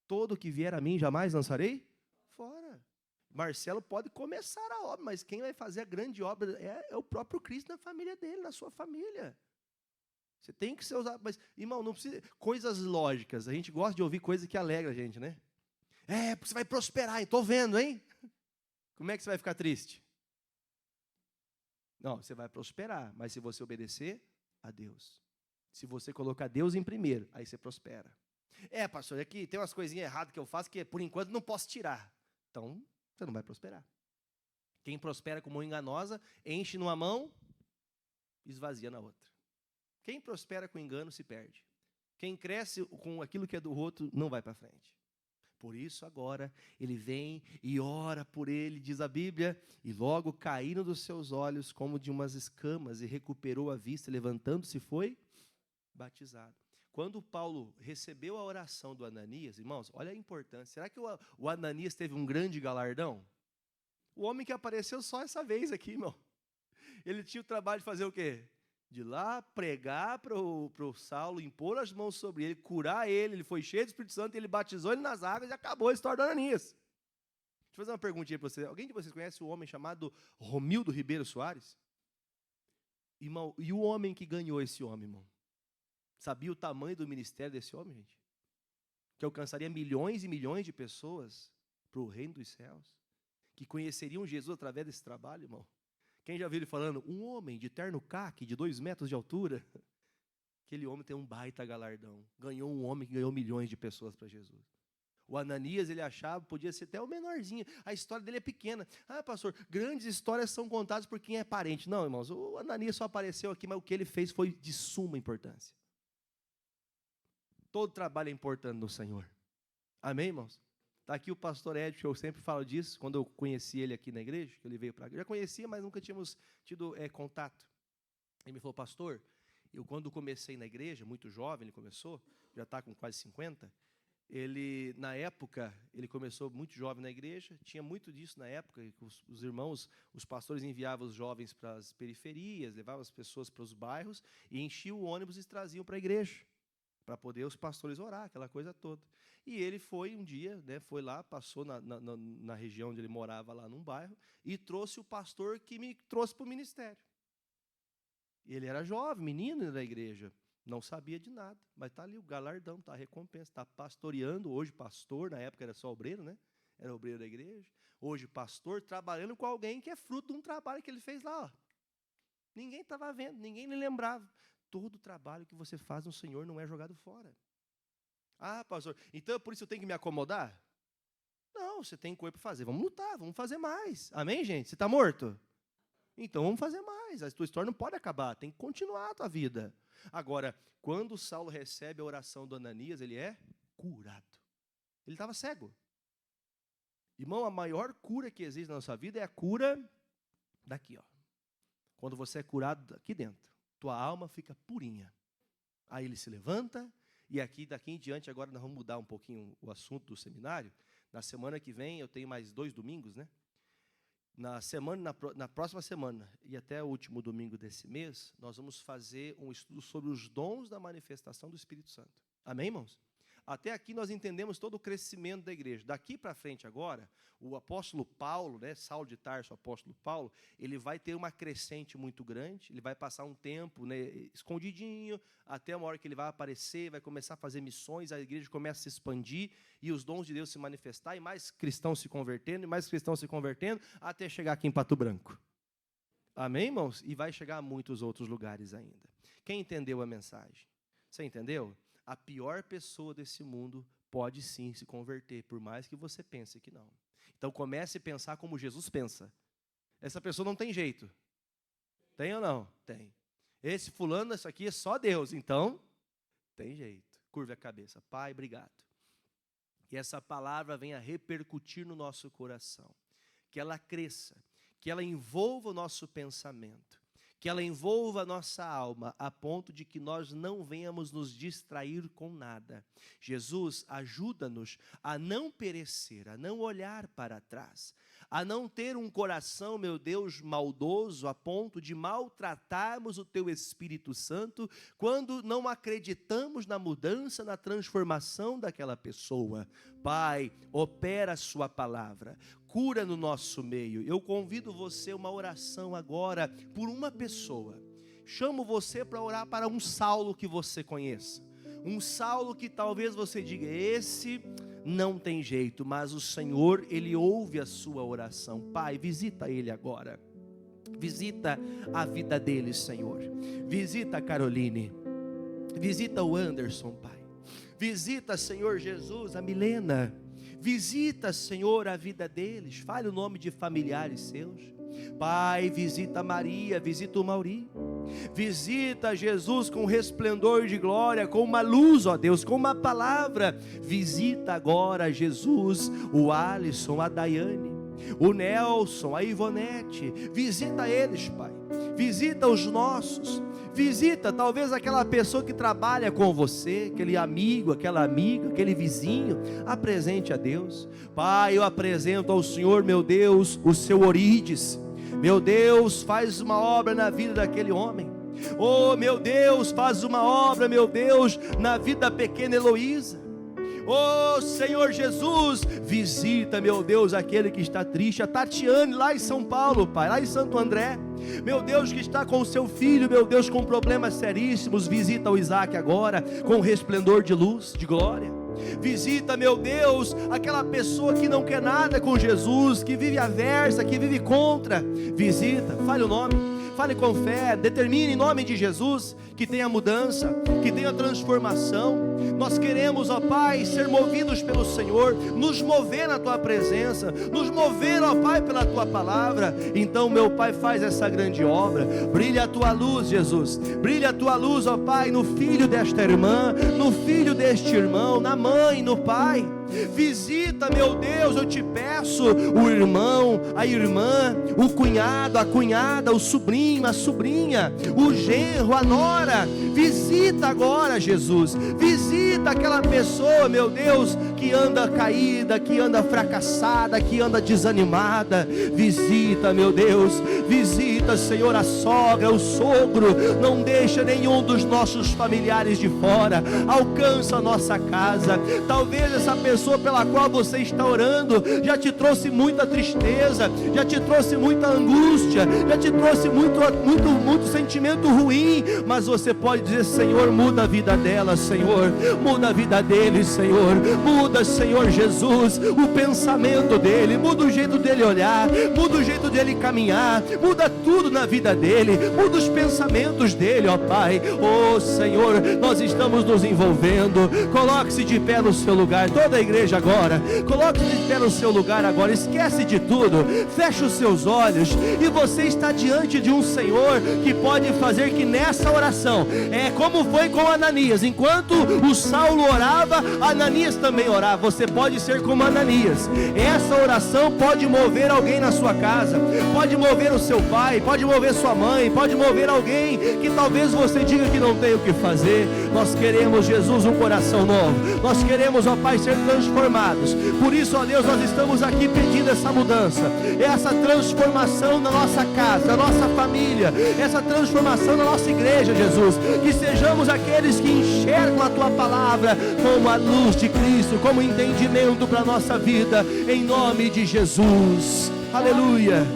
[SPEAKER 1] Todo que vier a mim, jamais lançarei fora. Marcelo pode começar a obra, mas quem vai fazer a grande obra é o próprio Cristo na família dele, na sua família. Você tem que ser usado, mas, irmão, não precisa... Coisas lógicas, a gente gosta de ouvir coisas que alegram a gente, né? Porque você vai prosperar, estou vendo, hein? Como é que você vai ficar triste? Não, você vai prosperar, mas se você obedecer a Deus. Se você colocar Deus em primeiro, aí você prospera. Pastor, aqui tem umas coisinhas erradas que eu faço que, por enquanto, não posso tirar. Então, você não vai prosperar. Quem prospera com mão enganosa, enche numa mão, esvazia na outra. Quem prospera com engano, se perde. Quem cresce com aquilo que é do outro, não vai para frente. Por isso, agora, ele vem e ora por ele, diz a Bíblia, e logo caíram dos seus olhos como de umas escamas, e recuperou a vista, levantando-se, foi batizado. Quando Paulo recebeu a oração do Ananias, irmãos, olha a importância. Será que o Ananias teve um grande galardão? O homem que apareceu só essa vez aqui, irmão. Ele tinha o trabalho de fazer o quê? De lá pregar para o Saulo, impor as mãos sobre ele, curar ele foi cheio do Espírito Santo, ele batizou ele nas águas e acabou a história do Ananias. Deixa eu fazer uma perguntinha para vocês. Alguém de vocês conhece o homem chamado Romildo Ribeiro Soares? Irmão, e o homem que ganhou esse homem, irmão? Sabia o tamanho do ministério desse homem, gente? Que alcançaria milhões e milhões de pessoas para o reino dos céus, que conheceriam Jesus através desse trabalho, irmão. Quem já viu ele falando, um homem de terno caque, de 2 metros de altura, aquele homem tem um baita galardão. Ganhou um homem que ganhou milhões de pessoas para Jesus. O Ananias, ele achava, podia ser até o menorzinho. A história dele é pequena. Ah, pastor, grandes histórias são contadas por quem é parente. Não, irmãos, o Ananias só apareceu aqui, mas o que ele fez foi de suma importância. Todo trabalho é importante no Senhor. Amém, irmãos? Está aqui o pastor Ed, que eu sempre falo disso, quando eu conheci ele aqui na igreja, que ele veio para cá. Eu já conhecia, mas nunca tínhamos tido contato. Ele me falou, pastor, eu quando comecei na igreja, muito jovem, ele começou, já está com quase 50, ele, na época, ele começou muito jovem na igreja, tinha muito disso na época, os irmãos, os pastores enviavam os jovens para as periferias, levavam as pessoas para os bairros, e enchiam o ônibus e traziam para a igreja, para poder os pastores orar, aquela coisa toda. E ele foi um dia, né, foi lá, passou na região onde ele morava, lá num bairro, e trouxe o pastor que me trouxe para o ministério. Ele era jovem, menino da igreja, não sabia de nada, mas está ali o galardão, está a recompensa, está pastoreando, hoje pastor, na época era só obreiro, né? Era obreiro da igreja, hoje pastor, trabalhando com alguém que é fruto de um trabalho que ele fez lá. Ó. Ninguém estava vendo, ninguém lhe lembrava. Todo trabalho que você faz no Senhor não é jogado fora. Ah, pastor, então por isso eu tenho que me acomodar? Não, você tem coisa para fazer, vamos lutar, vamos fazer mais. Amém, gente? Você está morto? Então vamos fazer mais, a tua história não pode acabar, tem que continuar a tua vida. Agora, quando Saulo recebe a oração do Ananias, ele é curado. Ele estava cego. Irmão, a maior cura que existe na nossa vida é a cura daqui, ó. Quando você é curado aqui dentro, tua alma fica purinha. Aí ele se levanta, e aqui, daqui em diante, agora nós vamos mudar um pouquinho o assunto do seminário. Na semana que vem, eu tenho mais 2 domingos, né? Na próxima semana e até o último domingo desse mês, nós vamos fazer um estudo sobre os dons da manifestação do Espírito Santo. Amém, irmãos? Até aqui nós entendemos todo o crescimento da igreja. Daqui para frente agora, o apóstolo Paulo, né, Saulo de Tarso, o apóstolo Paulo, ele vai ter uma crescente muito grande, ele vai passar um tempo, né, escondidinho, até uma hora que ele vai aparecer, vai começar a fazer missões, a igreja começa a se expandir, e os dons de Deus se manifestar, e mais cristãos se convertendo, até chegar aqui em Pato Branco. Amém, irmãos? E vai chegar a muitos outros lugares ainda. Quem entendeu a mensagem? Você entendeu? A pior pessoa desse mundo pode sim se converter, por mais que você pense que não. Então comece a pensar como Jesus pensa. Essa pessoa não tem jeito. Tem ou não? Tem. Esse fulano, isso aqui é só Deus. Então, tem jeito. Curva a cabeça. Pai, obrigado. Que essa palavra venha repercutir no nosso coração. Que ela cresça. Que ela envolva o nosso pensamento. Que ela envolva a nossa alma, a ponto de que nós não venhamos nos distrair com nada. Jesus, ajuda-nos a não perecer, a não olhar para trás, a não ter um coração, meu Deus, maldoso, a ponto de maltratarmos o Teu Espírito Santo, quando não acreditamos na mudança, na transformação daquela pessoa. Pai, opera a Sua palavra. Cura no nosso meio. Eu convido você a uma oração agora por uma pessoa. Chamo você para orar para um Saulo que você conheça. Um Saulo que talvez você diga, esse não tem jeito, mas o Senhor, Ele ouve a sua oração. Pai, visita ele agora. Visita a vida dele, Senhor. Visita a Caroline. Visita o Anderson, Pai. Visita, Senhor Jesus, a Milena. Visita, Senhor, a vida deles. Fale o nome de familiares seus. Pai, visita Maria, visita o Mauri. Visita Jesus com resplendor de glória, com uma luz, ó Deus, com uma palavra. Visita agora, Jesus, o Alisson, a Daiane, o Nelson, a Ivonete. Visita eles, Pai. Visita os nossos. Visita talvez aquela pessoa que trabalha com você, aquele amigo, aquela amiga, aquele vizinho. Apresente a Deus. Pai, eu apresento ao Senhor, meu Deus, o seu Orides. Meu Deus, faz uma obra na vida daquele homem. Oh, meu Deus, faz uma obra, meu Deus, na vida da pequena Heloísa. Oh, Senhor Jesus, visita, meu Deus, aquele que está triste, a Tatiane lá em São Paulo, Pai, lá em Santo André, meu Deus, que está com o seu filho, meu Deus, com problemas seríssimos, visita o Isaac agora, com resplendor de luz, de glória. Visita, meu Deus, aquela pessoa que não quer nada com Jesus, que vive aversa, que vive contra. Visita, fale o nome, fale com fé, determine em nome de Jesus que tenha mudança, que tenha transformação. Nós queremos, ó Pai, ser movidos pelo Senhor, nos mover na Tua presença, nos mover, ó Pai, pela Tua palavra. Então, meu Pai, faz essa grande obra. Brilha a Tua luz, Jesus, brilha a Tua luz, ó Pai, no filho desta irmã, no filho deste irmão, na mãe, no pai. Visita, meu Deus, eu te peço, o irmão, a irmã, o cunhado, a cunhada, o sobrinho, a sobrinha, o genro, a nora. Visita agora, Jesus. Visita aquela pessoa, meu Deus, que anda caída, que anda fracassada, que anda desanimada. Visita, meu Deus. Visita, Senhor, a sogra, o sogro. Não deixa nenhum dos nossos familiares de fora. Alcança a nossa casa. Talvez essa pessoa pela qual você está orando já te trouxe muita tristeza, já te trouxe muita angústia, já te trouxe muito sentimento ruim, mas você pode dizer: Senhor, muda a vida dela, Senhor, muda a vida dele, Senhor, muda, Senhor Jesus, o pensamento dele, muda o jeito dele olhar, muda o jeito dele caminhar, muda tudo na vida dele, muda os pensamentos dele, ó Pai. Oh Senhor, nós estamos nos envolvendo. Coloque-se de pé no seu lugar, toda a igreja agora, coloque-se de pé no seu lugar agora, esquece de tudo, feche os seus olhos, e você está diante de um Senhor que pode fazer que nessa oração, como foi com Ananias, enquanto o Saulo orava, Ananias também orava. Você pode ser como Ananias. Essa oração pode mover alguém na sua casa, pode mover o seu pai, pode mover sua mãe, pode mover alguém que talvez você diga que não tem o que fazer. Nós queremos, Jesus, um coração novo, nós queremos, ó Pai, ser transformados. Por isso, ó Deus, nós estamos aqui pedindo essa mudança, essa transformação na nossa casa, na nossa família, essa transformação na nossa igreja, Jesus. Que sejamos aqueles que enxergam a Tua palavra como a luz de Cristo, como entendimento para a nossa vida, em nome de Jesus. Aleluia.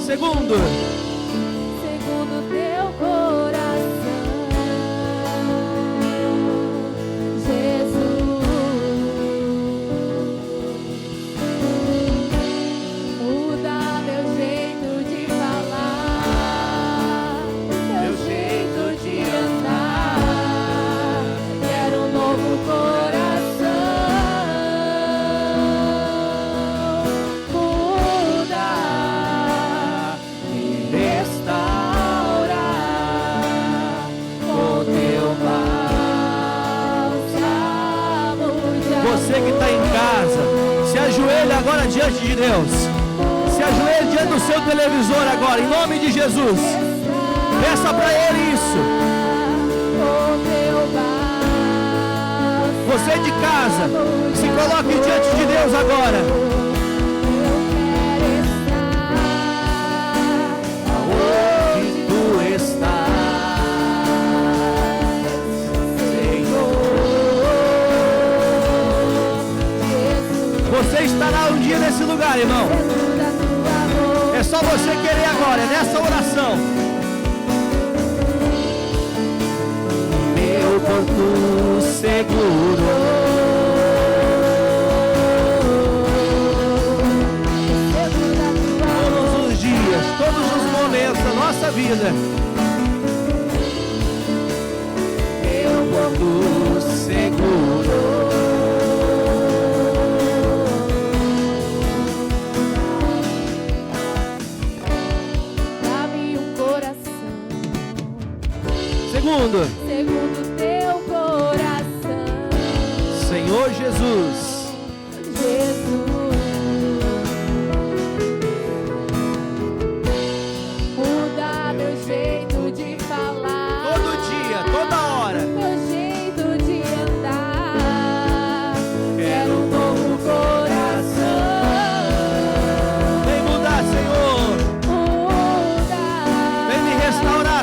[SPEAKER 1] Segundo teu coração, Jesus, muda meu jeito de falar, meu jeito de andar. Quero um novo coração, muda, me restaura com teu bálsamo. Você que está em casa, se ajoelha agora diante de Deus, se ajoelha diante do seu televisor agora, em nome de Jesus. Peça para Ele isso. Você de casa, se coloque diante de Deus agora. Aonde tu estás, Senhor? Você estará um dia nesse lugar, irmão. É só você querer agora, é nessa oração. Meu porto seguro, todos os dias, todos os momentos da nossa vida. Meu porto seguro, dá-me um coração segundo teu coração, Senhor Jesus. Muda meu jeito de falar, todo dia, toda hora, meu jeito de andar. Quero um novo coração. Vem mudar, Senhor. Muda. Vem me restaurar.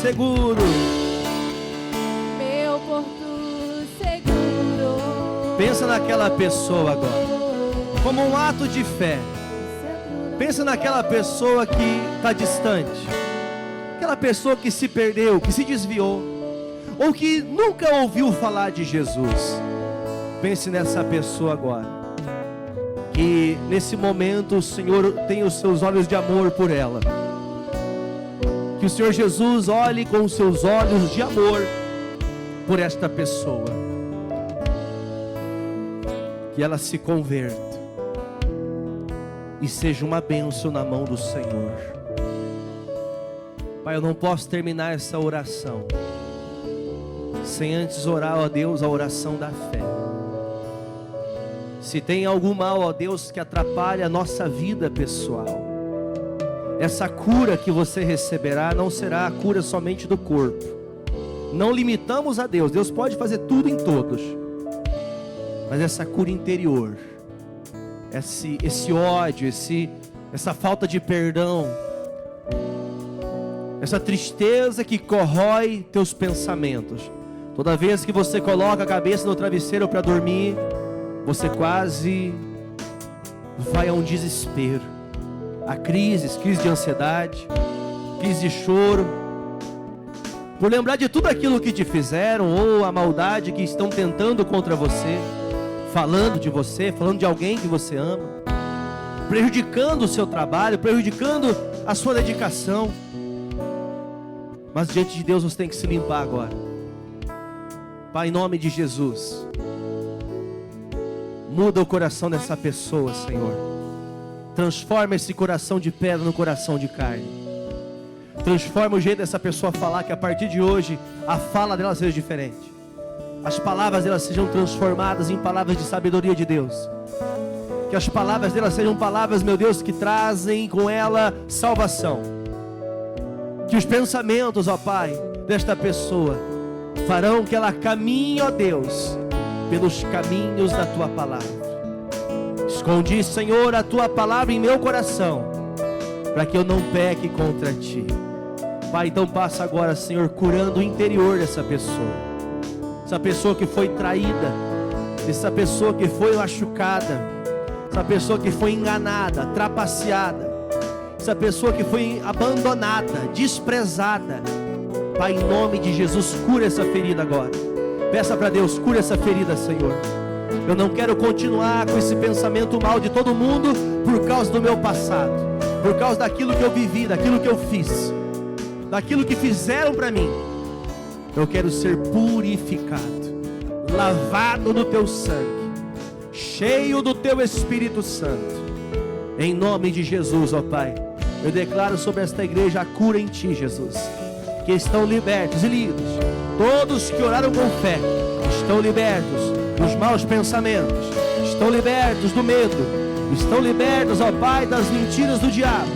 [SPEAKER 1] seguro.
[SPEAKER 2] Meu porto seguro.
[SPEAKER 1] Pensa naquela pessoa agora, como um ato de fé. Pensa naquela pessoa que está distante, aquela pessoa que se perdeu, que se desviou, ou que nunca ouviu falar de Jesus. Pense nessa pessoa agora, que nesse momento o Senhor tem os seus olhos de amor por ela. Que o Senhor Jesus olhe com os seus olhos de amor por esta pessoa. Que ela se converta e seja uma bênção na mão do Senhor. Pai, eu não posso terminar essa oração sem antes orar, ó Deus, a oração da fé. Se tem algum mal, ó Deus, que atrapalha a nossa vida pessoal, essa cura que você receberá não será a cura somente do corpo. Não limitamos a Deus, Deus pode fazer tudo em todos, mas essa cura interior, esse ódio, essa falta de perdão, essa tristeza que corrói teus pensamentos. Toda vez que você coloca a cabeça no travesseiro para dormir, você quase vai a um desespero, a crise de ansiedade, crise de choro, por lembrar de tudo aquilo que te fizeram, ou a maldade que estão tentando contra você, falando de você, falando de alguém que você ama, prejudicando o seu trabalho, prejudicando a sua dedicação. Mas diante de Deus você tem que se limpar agora. Pai, em nome de Jesus, muda o coração dessa pessoa, Senhor. Transforma esse coração de pedra no coração de carne. Transforma o jeito dessa pessoa falar, que a partir de hoje a fala dela seja diferente. As palavras delas sejam transformadas em palavras de sabedoria de Deus. Que as palavras delas sejam palavras, meu Deus, que trazem com ela salvação. Que os pensamentos, ó Pai, desta pessoa farão que ela caminhe, ó Deus, pelos caminhos da Tua palavra. Escondi, Senhor, a Tua palavra em meu coração, para que eu não peque contra Ti. Pai, então passa agora, Senhor, curando o interior dessa pessoa. Essa pessoa que foi traída, essa pessoa que foi machucada, essa pessoa que foi enganada, trapaceada, essa pessoa que foi abandonada, desprezada. Pai, em nome de Jesus, cura essa ferida agora. Peça para Deus, cura essa ferida, Senhor. Eu não quero continuar com esse pensamento mal de todo mundo por causa do meu passado, por causa daquilo que eu vivi, daquilo que eu fiz, daquilo que fizeram para mim. Eu quero ser purificado, lavado no Teu sangue, cheio do Teu Espírito Santo. Em nome de Jesus, ó Pai, eu declaro sobre esta igreja a cura em Ti, Jesus. Que estão libertos e livres. Todos que oraram com fé estão libertos dos maus pensamentos, estão libertos do medo, estão libertos, ó Pai, das mentiras do diabo,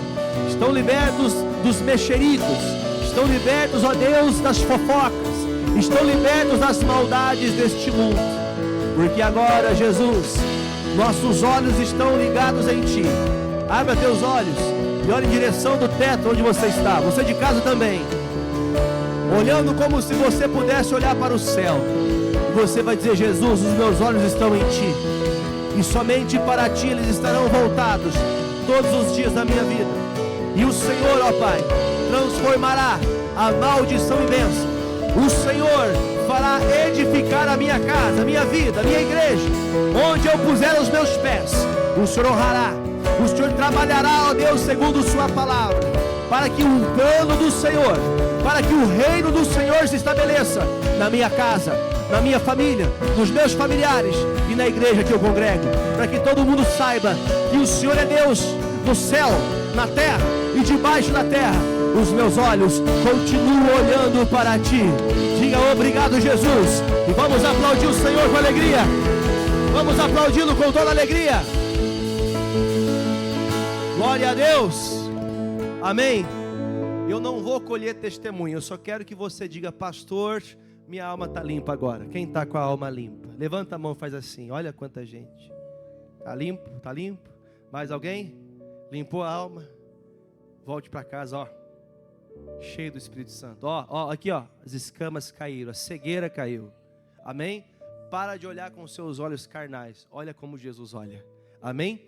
[SPEAKER 1] estão libertos dos mexericos, estão libertos, ó Deus, das fofocas, estão libertos das maldades deste mundo. Porque agora, Jesus, nossos olhos estão ligados em Ti. Abra teus olhos e olhe em direção do teto onde você está. Você de casa também, olhando como se você pudesse olhar para o céu. E você vai dizer: Jesus, os meus olhos estão em Ti, e somente para Ti eles estarão voltados todos os dias da minha vida. E o Senhor, ó Pai, transformará a maldição em bênção. O Senhor fará edificar a minha casa, a minha vida, a minha igreja. Onde eu puser os meus pés, o Senhor honrará. O Senhor trabalhará, ó Deus, segundo Sua palavra, para que o plano do Senhor, para que o reino do Senhor se estabeleça na minha casa, na minha família, nos meus familiares e na igreja que eu congrego, para que todo mundo saiba que o Senhor é Deus no céu, na terra e debaixo da terra. Os meus olhos continuam olhando para Ti. Diga obrigado, Jesus, e vamos aplaudir o Senhor com alegria. Vamos aplaudi-lo com toda alegria. Glória a Deus. Amém. Eu não vou colher testemunho, eu só quero que você diga: pastor, minha alma está limpa agora. Quem está com a alma limpa? Levanta a mão, faz assim. Olha quanta gente. Está limpo? Está limpo? Mais alguém? Limpou a alma? Volte para casa, ó. Cheio do Espírito Santo. Aqui, as escamas caíram, a cegueira caiu. Amém? Para de olhar com os seus olhos carnais. Olha como Jesus olha. Amém?